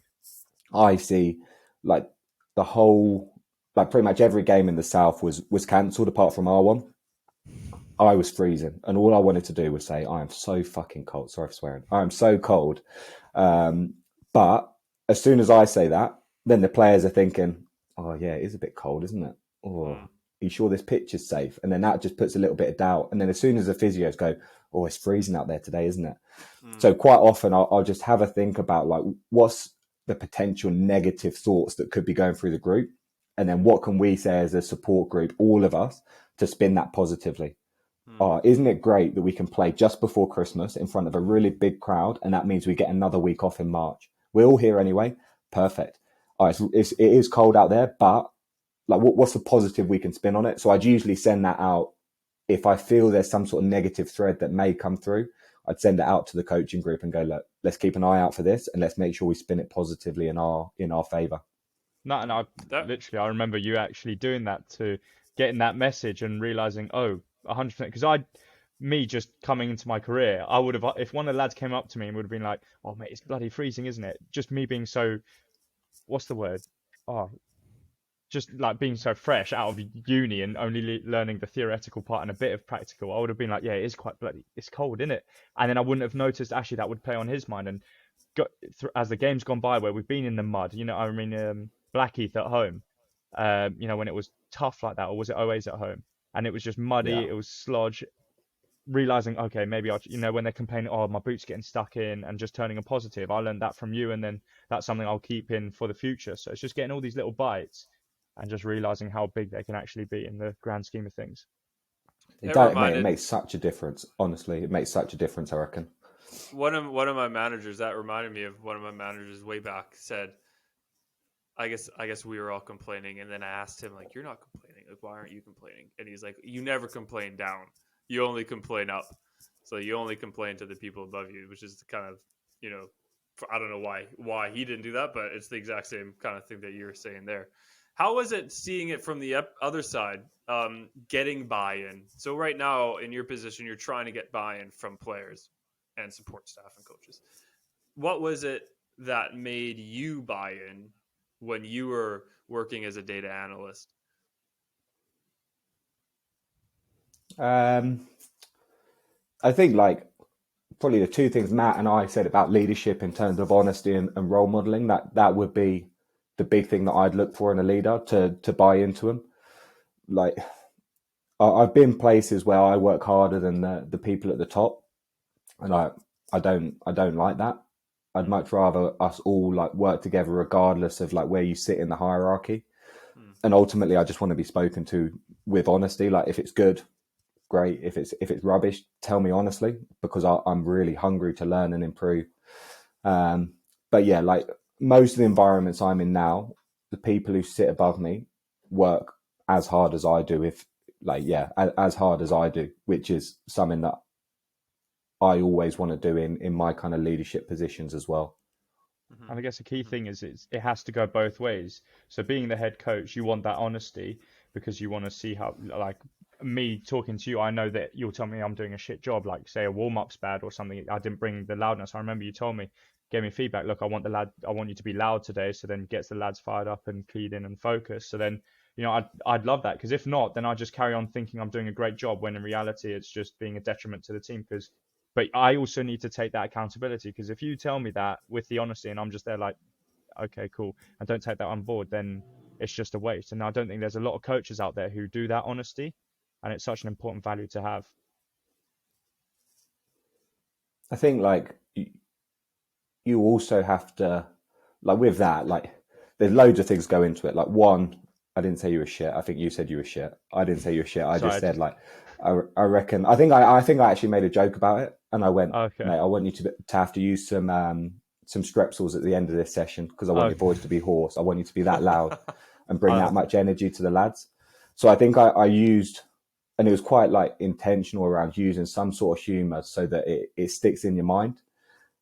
D: icy, like the whole, like pretty much every game in the south was cancelled apart from our one. I was freezing, and all I wanted to do was say, "I am so fucking cold." Sorry for swearing. I am so cold. But as soon as I say that, then the players are thinking, "Oh yeah, it is a bit cold, isn't it? Oh, are you sure this pitch is safe?" And then that just puts a little bit of doubt. And then as soon as the physios go, "Oh, it's freezing out there today, isn't it?" So quite often I'll just have a think about like what's the potential negative thoughts that could be going through the group, and then what can we say as a support group, all of us, to spin that positively. Oh, isn't it great that we can play just before Christmas in front of a really big crowd, and that means we get another week off in March? We're all here anyway. Perfect. Oh, it is cold out there, but like, what's the positive we can spin on it? So I'd usually send that out if I feel there's some sort of negative thread that may come through. I'd send it out to the coaching group and go, look, let's keep an eye out for this, and let's make sure we spin it positively in our favour.
C: No, and I remember you actually doing that, to getting that message and realizing, oh, 100%. Because me just coming into my career, I would have, if one of the lads came up to me and would have been like, oh mate, it's bloody freezing, isn't it? Just me being so, what's the word? Oh, just like being so fresh out of uni and only learning the theoretical part and a bit of practical, I would have been like, yeah, it is quite bloody, it's cold, isn't it? And then I wouldn't have noticed actually that would play on his mind. And as the game's gone by, where we've been in the mud, I mean, Blackheath at home, when it was tough like that, or was it always at home? And it was just muddy,
D: Yeah.
C: it was sludge. Realizing, okay, maybe when they're complaining, oh, my boot's getting stuck in, and just turning a positive. I learned that from you, and then that's something I'll keep in for the future. So it's just getting all these little bites and just realizing how big they can actually be in the grand scheme of things.
D: It makes such a difference. Honestly, it makes such a difference, I reckon.
A: One of my managers, that reminded me of one of my managers way back, said, I guess we were all complaining, and then I asked him, like, you're not complaining, like, why aren't you complaining? And he's like, you never complain down, you only complain up. So you only complain to the people above you, which is kind of, I don't know why he didn't do that, but it's the exact same kind of thing that you're saying there. How was it seeing it from the other side, getting buy-in? So right now in your position, you're trying to get buy-in from players and support staff and coaches. What was it that made you buy in when you were working as a data analyst?
D: I think like probably the two things Matt and I said about leadership in terms of honesty and role modeling, that would be the big thing that I'd look for in a leader to buy into them. Like I've been places where I work harder than the people at the top, and I don't like that. I'd much rather us all like work together regardless of like where you sit in the hierarchy. And ultimately I just want to be spoken to with honesty. Like if it's good, great. If it's rubbish, tell me honestly, because I'm really hungry to learn and improve. But yeah, like most of the environments I'm in now, the people who sit above me work as hard as I do, as hard as I do, which is something that I always want to do in my kind of leadership positions as well.
C: And I guess the key thing is it has to go both ways. So being the head coach, you want that honesty because you want to see how, like me talking to you, I know that you'll tell me I'm doing a shit job, like say a warm-up's bad or something. I didn't bring the loudness. I remember you told me gave me feedback. Look, I want you to be loud today. So then gets the lads fired up and keyed in and focused. So then, I'd love that, because if not, then I just carry on thinking I'm doing a great job, when in reality it's just being a detriment to the team. But I also need to take that accountability, because if you tell me that with the honesty and I'm just there like, okay, cool, and don't take that on board, then it's just a waste. And I don't think there's a lot of coaches out there who do that honesty, and it's such an important value to have.
D: I think like you also have to, like with that, like there's loads of things go into it. Like one, I didn't say you were shit. I think you said you were shit. I didn't say you were shit. I just said like, I reckon. I think I actually made a joke about it, and I went,
C: okay,
D: mate, I want you to have to use some strepsils at the end of this session, because I want your voice to be hoarse. I want you to be that loud and bring that much energy to the lads. So I think I used, and it was quite like intentional around using some sort of humour so that it sticks in your mind.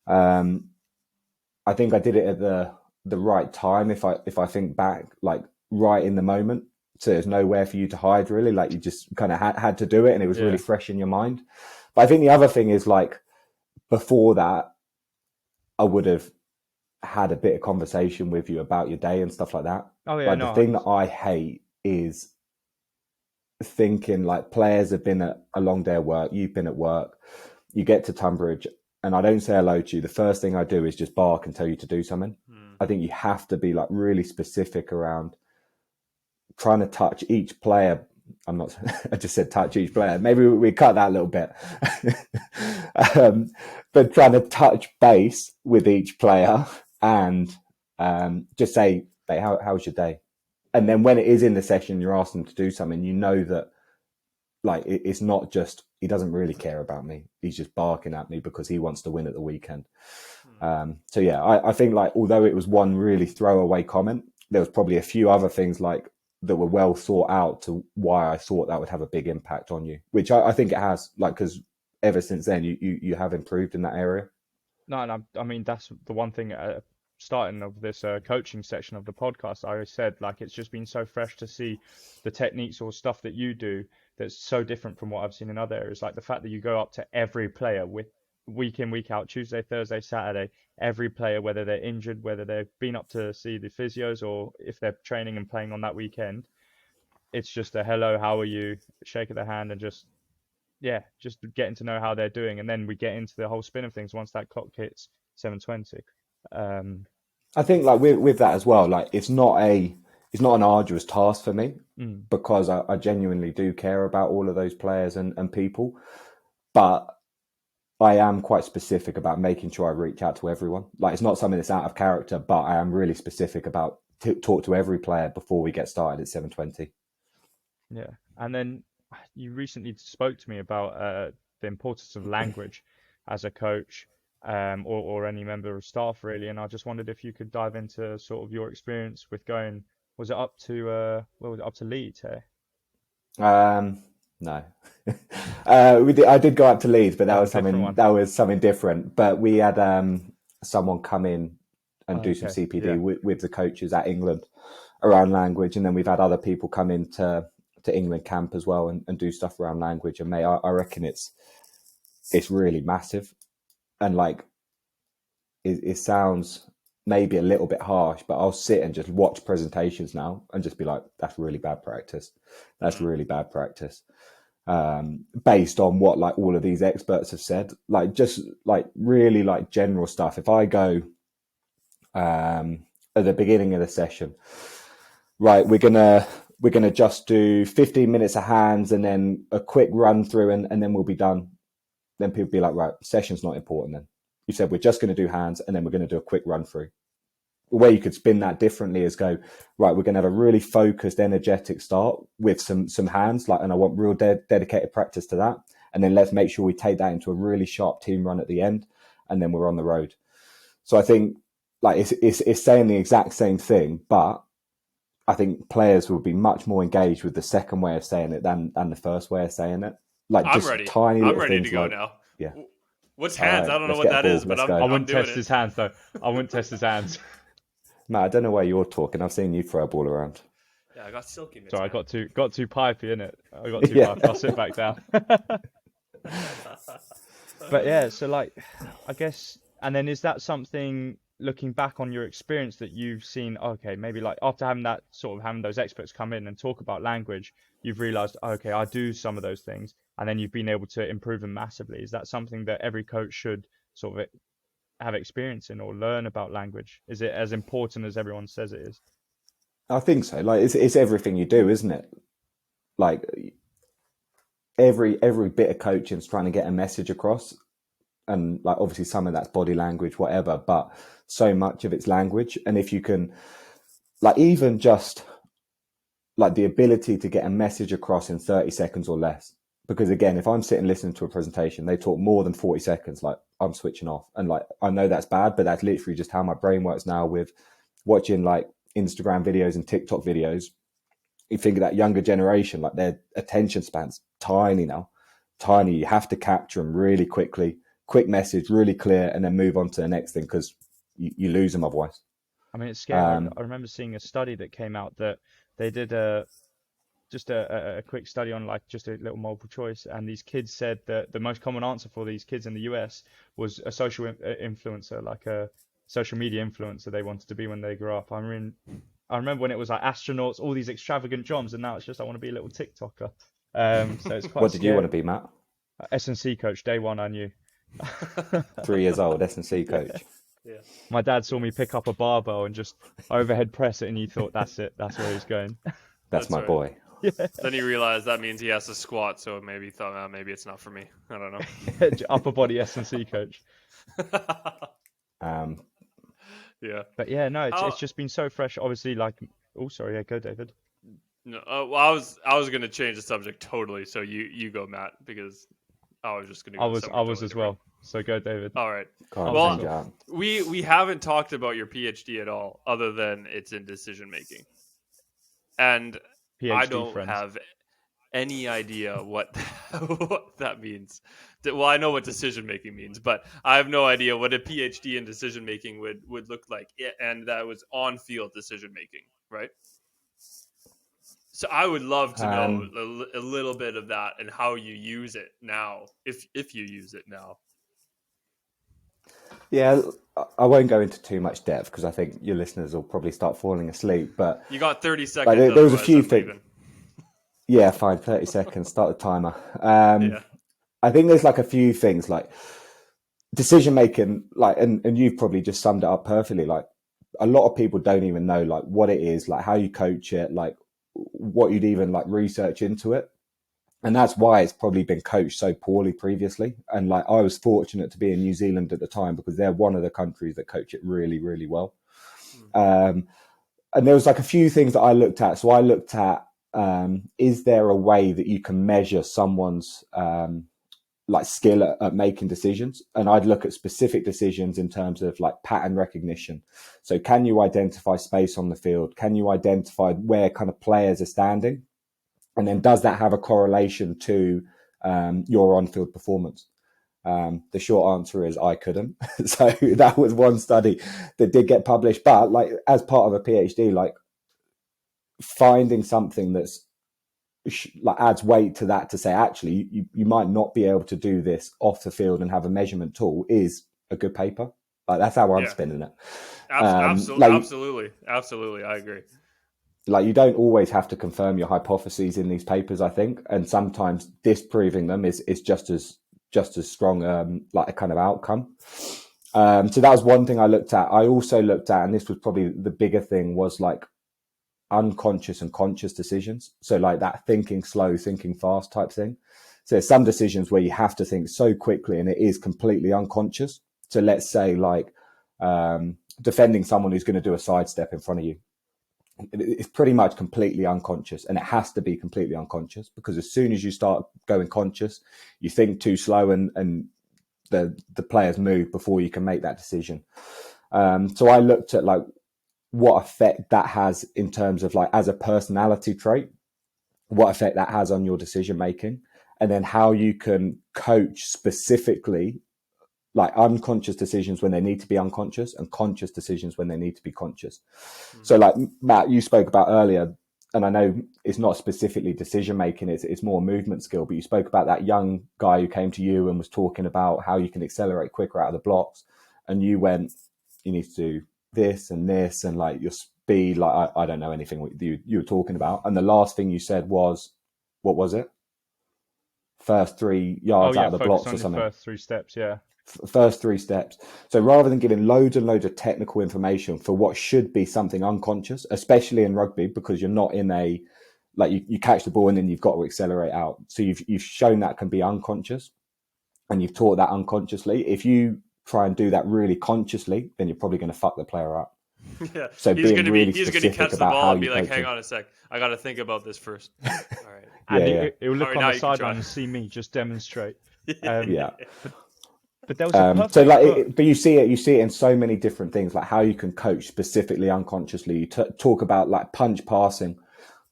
D: I think I did it at the right time. If I think back, like right in the moment, so there's nowhere for you to hide really. Like you just kind of had to do it, and it was really fresh in your mind. But I think the other thing is, like, before that, I would have had a bit of conversation with you about your day and stuff like that.
C: Oh yeah,
D: like
C: no,
D: the thing that I hate is thinking like players have been at a long day of work, you've been at work, you get to Tunbridge, and I don't say hello to you. The first thing I do is just bark and tell you to do something. I think you have to be like really specific around trying to touch each player. I'm not, I just said touch each player. Maybe we cut that a little bit. But trying to touch base with each player and just say, hey, how was your day? And then when it is in the session, you're asking them to do something, you know that like it's not just, he doesn't really care about me. He's just barking at me because he wants to win at the weekend. So yeah, I think like, although it was one really throwaway comment, there was probably a few other things like that were well thought out to why I thought that would have a big impact on you, which I think it has, like, because ever since then you have improved in that area.
C: No, and I mean that's the one thing starting of this coaching section of the podcast. I said like it's just been so fresh to see the techniques or stuff that you do that's so different from what I've seen in other areas. Like the fact that you go up to every player with week in, week out, Tuesday, Thursday, Saturday, every player, whether they're injured, whether they've been up to see the physios, or if they're training and playing on that weekend. It's just a hello, how are you, shake of the hand, and just getting to know how they're doing. And then we get into the whole spin of things once that clock hits 7:20.
D: I think like with that as well, like it's not an arduous task for me because I genuinely do care about all of those players and people, but I am quite specific about making sure I reach out to everyone. Like it's not something that's out of character, but I am really specific about talk to every player before we get started at 7:20.
C: Yeah, and then you recently spoke to me about the importance of language as a coach, or any member of staff really, and I just wondered if you could dive into sort of your experience with going. Was it up to up to Leeds here?
D: No, I did go up to Leeds, but that was something different. But we had someone come in and do some CPD with the coaches at England around language, and then we've had other people come in to England camp as well and do stuff around language. And mate, I reckon it's really massive, and like it sounds maybe a little bit harsh, but I'll sit and just watch presentations now and just be like, that's really bad practice. That's really bad practice. Based on what like all of these experts have said, like just like really like general stuff. If I go at the beginning of the session, right, we're gonna just do 15 minutes of hands and then a quick run through and then we'll be done. Then people be like, right, session's not important then. You said we're just going to do hands and then we're going to do a quick run through. The way you could spin that differently is go, right, we're going to have a really focused, energetic start with some hands, like, and I want real dedicated practice to that. And then let's make sure we take that into a really sharp team run at the end, and then we're on the road. So I think like it's saying the exact same thing, but I think players will be much more engaged with the second way of saying it than the first way of saying it. Like
A: I'm ready.
D: Tiny
A: I'm ready to go
D: like,
A: now.
D: Yeah.
A: What's hands?
D: Right,
A: I don't know what that is, but
C: I wouldn't
A: doing
C: test his hands though. I wouldn't test his hands.
D: Matt, I don't know why you're talking. I've seen you throw a ball around.
A: Yeah, I got silky mitts.
C: Sorry, I got too pipey in it. I got too pipey. I'll sit back down. But yeah, so like, I guess And then is that something, looking back on your experience, that you've seen, okay, maybe like after having that sort of having those experts come in and talk about language, you've realized, okay, I do some of those things, and then you've been able to improve them massively. Is that something that every coach should sort of have experience in or learn about language? Is it as important as everyone says it is?
D: I think so. Like it's everything you do, isn't it? Like every bit of coaching is trying to get a message across, and like obviously some of that's body language, whatever, but so much of it's language. And if you can, like, even just like the ability to get a message across in 30 seconds or less, because again, if I'm sitting listening to a presentation, they talk more than 40 seconds, like I'm switching off. And like, I know that's bad, but that's literally just how my brain works now with watching like Instagram videos and TikTok videos. You think of that younger generation, like their attention span's tiny now, tiny. You have to capture them really quickly, quick message, really clear, and then move on to the next thing, because you lose them otherwise.
C: I mean, it's scary. I remember seeing a study that came out that they did just a quick study on like just a little multiple choice, and these kids said that the most common answer for these kids in the US was a social influencer, like a social media influencer they wanted to be when they grew up. I mean, I remember when it was like astronauts, all these extravagant jobs, and now it's just I want to be a little TikToker. So it's quite
D: What did
C: scary.
D: you want to be, Matt?
C: S&C coach, day one I knew.
D: 3 years old, S&C coach.
A: Yeah.
C: My dad saw me pick up a barbell and just overhead press it, and he thought, that's it, that's where he's going.
D: That's my
A: right.
D: boy.
A: Then he realized that means he has to squat, so maybe he thought, maybe it's not for me. I don't know.
C: Upper body S&C coach.
A: Yeah.
C: But yeah, no, it's just been so fresh. Obviously, like, oh, sorry, yeah, go, David.
A: No, well, I was gonna change the subject totally. So you go, Matt, because I was just gonna. Go
C: I was
A: totally
C: as
A: different.
C: well. So go, David.
A: All right.
D: Well,
A: we haven't talked about your PhD at all, other than it's in decision making, and
C: PhD
A: I don't
C: friends.
A: have any idea what what that means. Well, I know what decision making means, but I have no idea what a PhD in decision making would look like, and that was on field decision making, right? So I would love to know a little bit of that and how you use it now, if you use it now.
D: Yeah, I won't go into too much depth because I think your listeners will probably start falling asleep. But
A: you got 30 seconds.
D: Like, there was a few things.
A: Leaving.
D: Yeah, fine. 30 seconds. Start the timer.
A: Yeah.
D: I think there's like a few things like decision making, like, and you've probably just summed it up perfectly. Like, a lot of people don't even know like what it is, like how you coach it, like what you'd even like research into it. And that's why it's probably been coached so poorly previously. And like, I was fortunate to be in New Zealand at the time because they're one of the countries that coach it really, really well. And there was like a few things that I looked at. So I looked at, is there a way that you can measure someone's like skill at making decisions? And I'd look at specific decisions in terms of like pattern recognition. So can you identify space on the field? Can you identify where kind of players are standing? And then does that have a correlation to your on-field performance? The short answer is I couldn't. So that was one study that did get published. But like as part of a PhD, like finding something that's like adds weight to that to say, actually, you might not be able to do this off the field and have a measurement tool is a good paper. Like that's how I'm spinning it.
A: Absolutely. I agree.
D: Like you don't always have to confirm your hypotheses in these papers, I think, and sometimes disproving them is just as strong like a kind of outcome. So that was one thing I looked at. I also looked at, and this was probably the bigger thing, was like unconscious and conscious decisions. So like that thinking slow, thinking fast type thing. So there's some decisions where you have to think so quickly and it is completely unconscious. So let's say like defending someone who's going to do a sidestep in front of you. It's pretty much completely unconscious, and it has to be completely unconscious because as soon as you start going conscious, you think too slow and the players move before you can make that decision. So I looked at like what effect that has in terms of like as a personality trait, what effect that has on your decision making, and then how you can coach specifically like unconscious decisions when they need to be unconscious and conscious decisions when they need to be conscious. So like Matt, you spoke about earlier, and I know it's not specifically decision making, it's more movement skill, but you spoke about that young guy who came to you and was talking about how you can accelerate quicker out of the blocks. and you went, you need to do this and this, and like your speed, like I don't know anything what you were talking about, and the last thing you said was, what was it? First 3 yards out of the
C: focus
D: blocks
C: on
D: or
C: your
D: something.
C: first 3 steps, yeah.
D: First 3 steps. So rather than giving loads and loads of technical information for what should be something unconscious, especially in rugby, because you're not in a, like you catch the ball and then you've got to accelerate out. So you've shown that can be unconscious, and you've taught that unconsciously. If you try and do that really consciously, then you're probably going to fuck the player up.
A: Yeah,
D: So
A: he's
D: being really
A: he's
D: specific
A: gonna catch the
D: about
A: ball
D: how
A: and be
D: you
A: like,
D: coach
A: "Hang
D: him.
A: on a sec, I got to think about this first." All right.
C: And
D: Yeah.
C: he'll look
A: All right,
C: on
A: now
C: the
A: you can try.
C: sideline and see me just demonstrate.
D: Yeah.
C: But there was a perfect
D: So like,
C: book.
D: but you see it in so many different things, like how you can coach specifically unconsciously. You talk about like punch passing,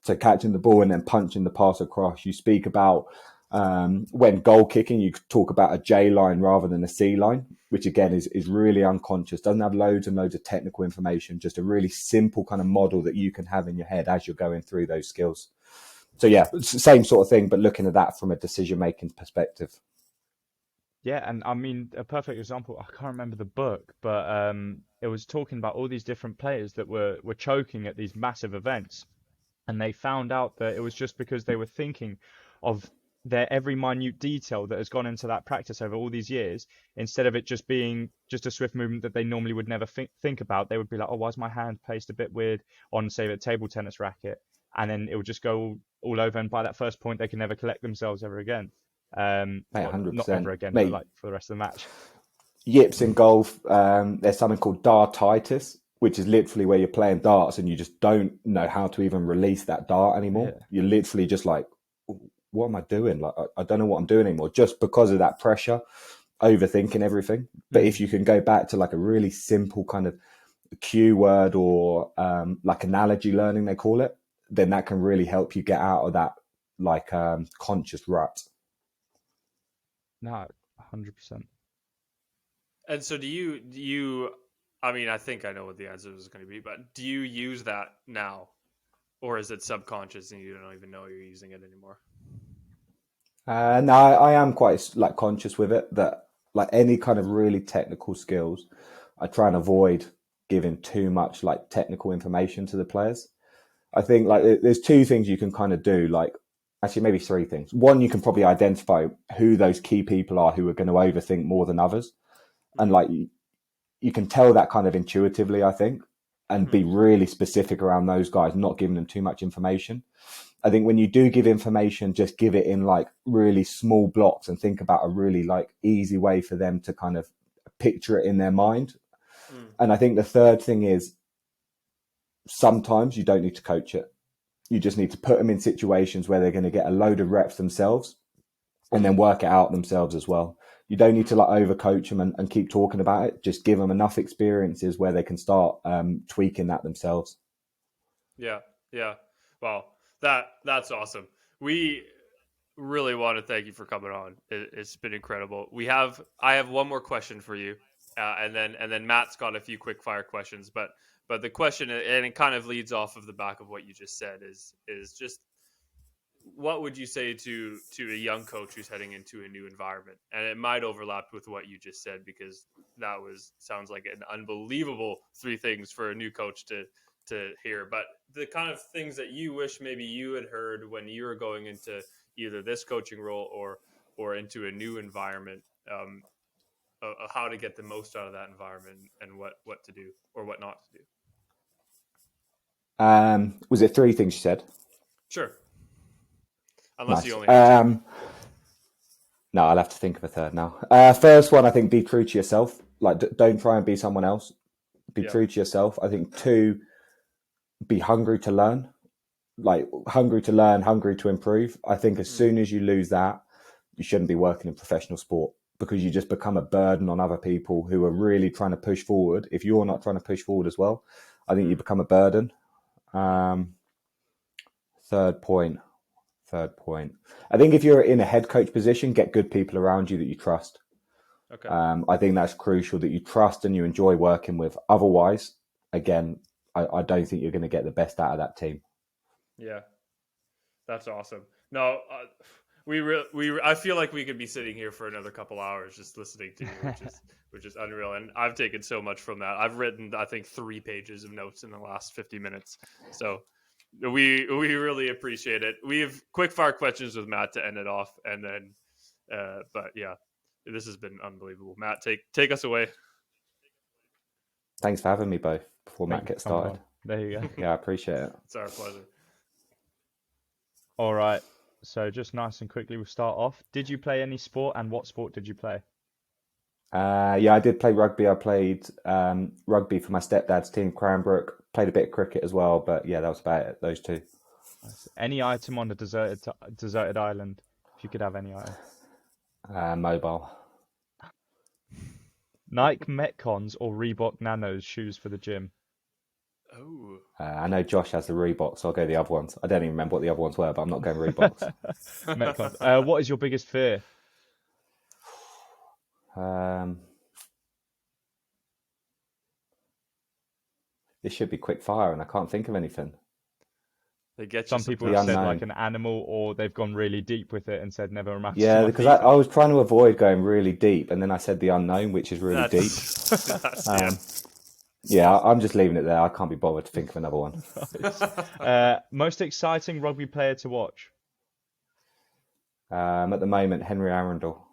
D: so catching the ball and then punching the pass across. You speak about when goal kicking, you talk about a J line rather than a C line, which again is really unconscious. Doesn't have loads and loads of technical information. Just a really simple kind of model that you can have in your head as you're going through those skills. So yeah, it's the same sort of thing, but looking at that from a decision making perspective.
C: Yeah, and I mean, a perfect example, I can't remember the book, but it was talking about all these different players that were choking at these massive events. And they found out that it was just because they were thinking of their every minute detail that has gone into that practice over all these years, instead of it just being just a swift movement that they normally would never think about. They would be like, oh, why is my hand placed a bit weird on, say, a table tennis racket? And then it would just go all over. And by that first point, they can never collect themselves ever again.
D: Mate,
C: Well, not
D: 100%.
C: ever again, but
D: Mate,
C: like for the rest of the match.
D: yips in golf, there's something called dartitis, which is literally where you're playing darts and you just don't know how to even release that dart anymore.
C: Yeah.
D: You're literally just like, what am I doing? Like, I don't know what I'm doing anymore, just because of that pressure, overthinking everything. But if you can go back to like a really simple kind of cue word or like analogy learning, they call it, then that can really help you get out of that like conscious rut.
C: No, 100%.
A: And so do you, I mean, I think I know what the answer is going to be, but do you use that now, or is it subconscious and you don't even know you're using it anymore?
D: No, I am quite like conscious with it, that like any kind of really technical skills, I try and avoid giving too much like technical information to the players. I think like there's 2 things you can kind of do, like actually maybe 3 things. One, you can probably identify who those key people are who are going to overthink more than others. And like you can tell that kind of intuitively, I think, and be really specific around those guys, not giving them too much information. I think when you do give information, just give it in like really small blocks and think about a really like easy way for them to kind of picture it in their mind. And I think the third thing is sometimes you don't need to coach it. You just need to put them in situations where they're going to get a load of reps themselves and then work it out themselves as well. You don't need to like overcoach them and keep talking about it. Just give them enough experiences where they can start tweaking that themselves.
A: Yeah. Well, that's awesome. We really want to thank you for coming on. It's been incredible. I have one more question for you, and then Matt's got a few quick fire questions. But the question, and it kind of leads off of the back of what you just said, is just what would you say to a young coach who's heading into a new environment? And it might overlap with what you just said, because that sounds like an unbelievable 3 things for a new coach to hear. But the kind of things that you wish maybe you had heard when you were going into either this coaching role or into a new environment, how to get the most out of that environment and what to do or what not to do.
D: Was it 3 things you said?
A: Sure. Unless
D: Nice.
A: you only have 2.
D: No, I'll have to think of a third now. First one, I think be true to yourself. Like, don't try and be someone else. Be true to yourself. I think 2, be hungry to learn. Like, hungry to learn, hungry to improve. I think as soon as you lose that, you shouldn't be working in professional sport, because you just become a burden on other people who are really trying to push forward. If you're not trying to push forward as well, I think you become a burden. Third point. I think if you're in a head coach position, get good people around you that you trust.
A: Okay.
D: I think that's crucial, that you trust and you enjoy working with. Otherwise, again, I don't think you're going to get the best out of that team.
A: Yeah, that's awesome. No, I feel like we could be sitting here for another couple hours just listening to you, which is unreal. And I've taken so much from that. I've written, I think, 3 pages of notes in the last 50 minutes. So we really appreciate it. We have quick fire questions with Matt to end it off, and then, but yeah, this has been unbelievable. Matt, take us away.
D: Thanks for having me both before Matt gets
C: Come on.
D: started.
C: There you go.
D: Yeah, I appreciate it.
A: It's our pleasure.
C: All right. So just nice and quickly, we'll start off. Did you play any sport, and what sport did you play?
D: Yeah, I did play rugby. I played rugby for my stepdad's team, Cranbrook. Played a bit of cricket as well, but yeah, that was about it. Those two.
C: Any item on the deserted island, if you could have any item.
D: Mobile.
C: Nike Metcons or Reebok Nanos shoes for the gym?
A: Oh,
D: I know Josh has the Reeboks, so I'll go the other ones. I don't even remember what the other ones were, but I'm not going Reeboks.
C: Metcons. What is your biggest fear?
D: This should be quick fire, and I can't think of anything.
A: they get
C: Some
A: you
C: people
D: The
C: have said
D: unknown.
C: like an animal, or they've gone really deep with it and said never matched
D: Yeah,
C: to my
D: because
C: feet.
D: I was trying to avoid going really deep, and then I said the unknown, which is really deep.
A: That's,
D: Yeah, I'm just leaving it there. I can't be bothered to think of another one.
C: Most exciting rugby player to watch?
D: At the moment, Henry Arundel.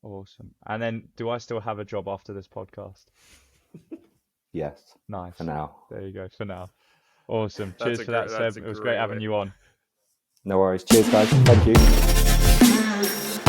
C: Awesome. And then, do I still have a job after this podcast?
D: Yes,
C: Nice.
D: for now.
C: There you go, for now. Awesome.
A: That's
C: Cheers
A: a
C: for that,
A: great- that's
C: Seb.
A: a
C: It was
A: great
C: great having
A: way.
C: you on.
D: No worries. Cheers, guys. Thank you.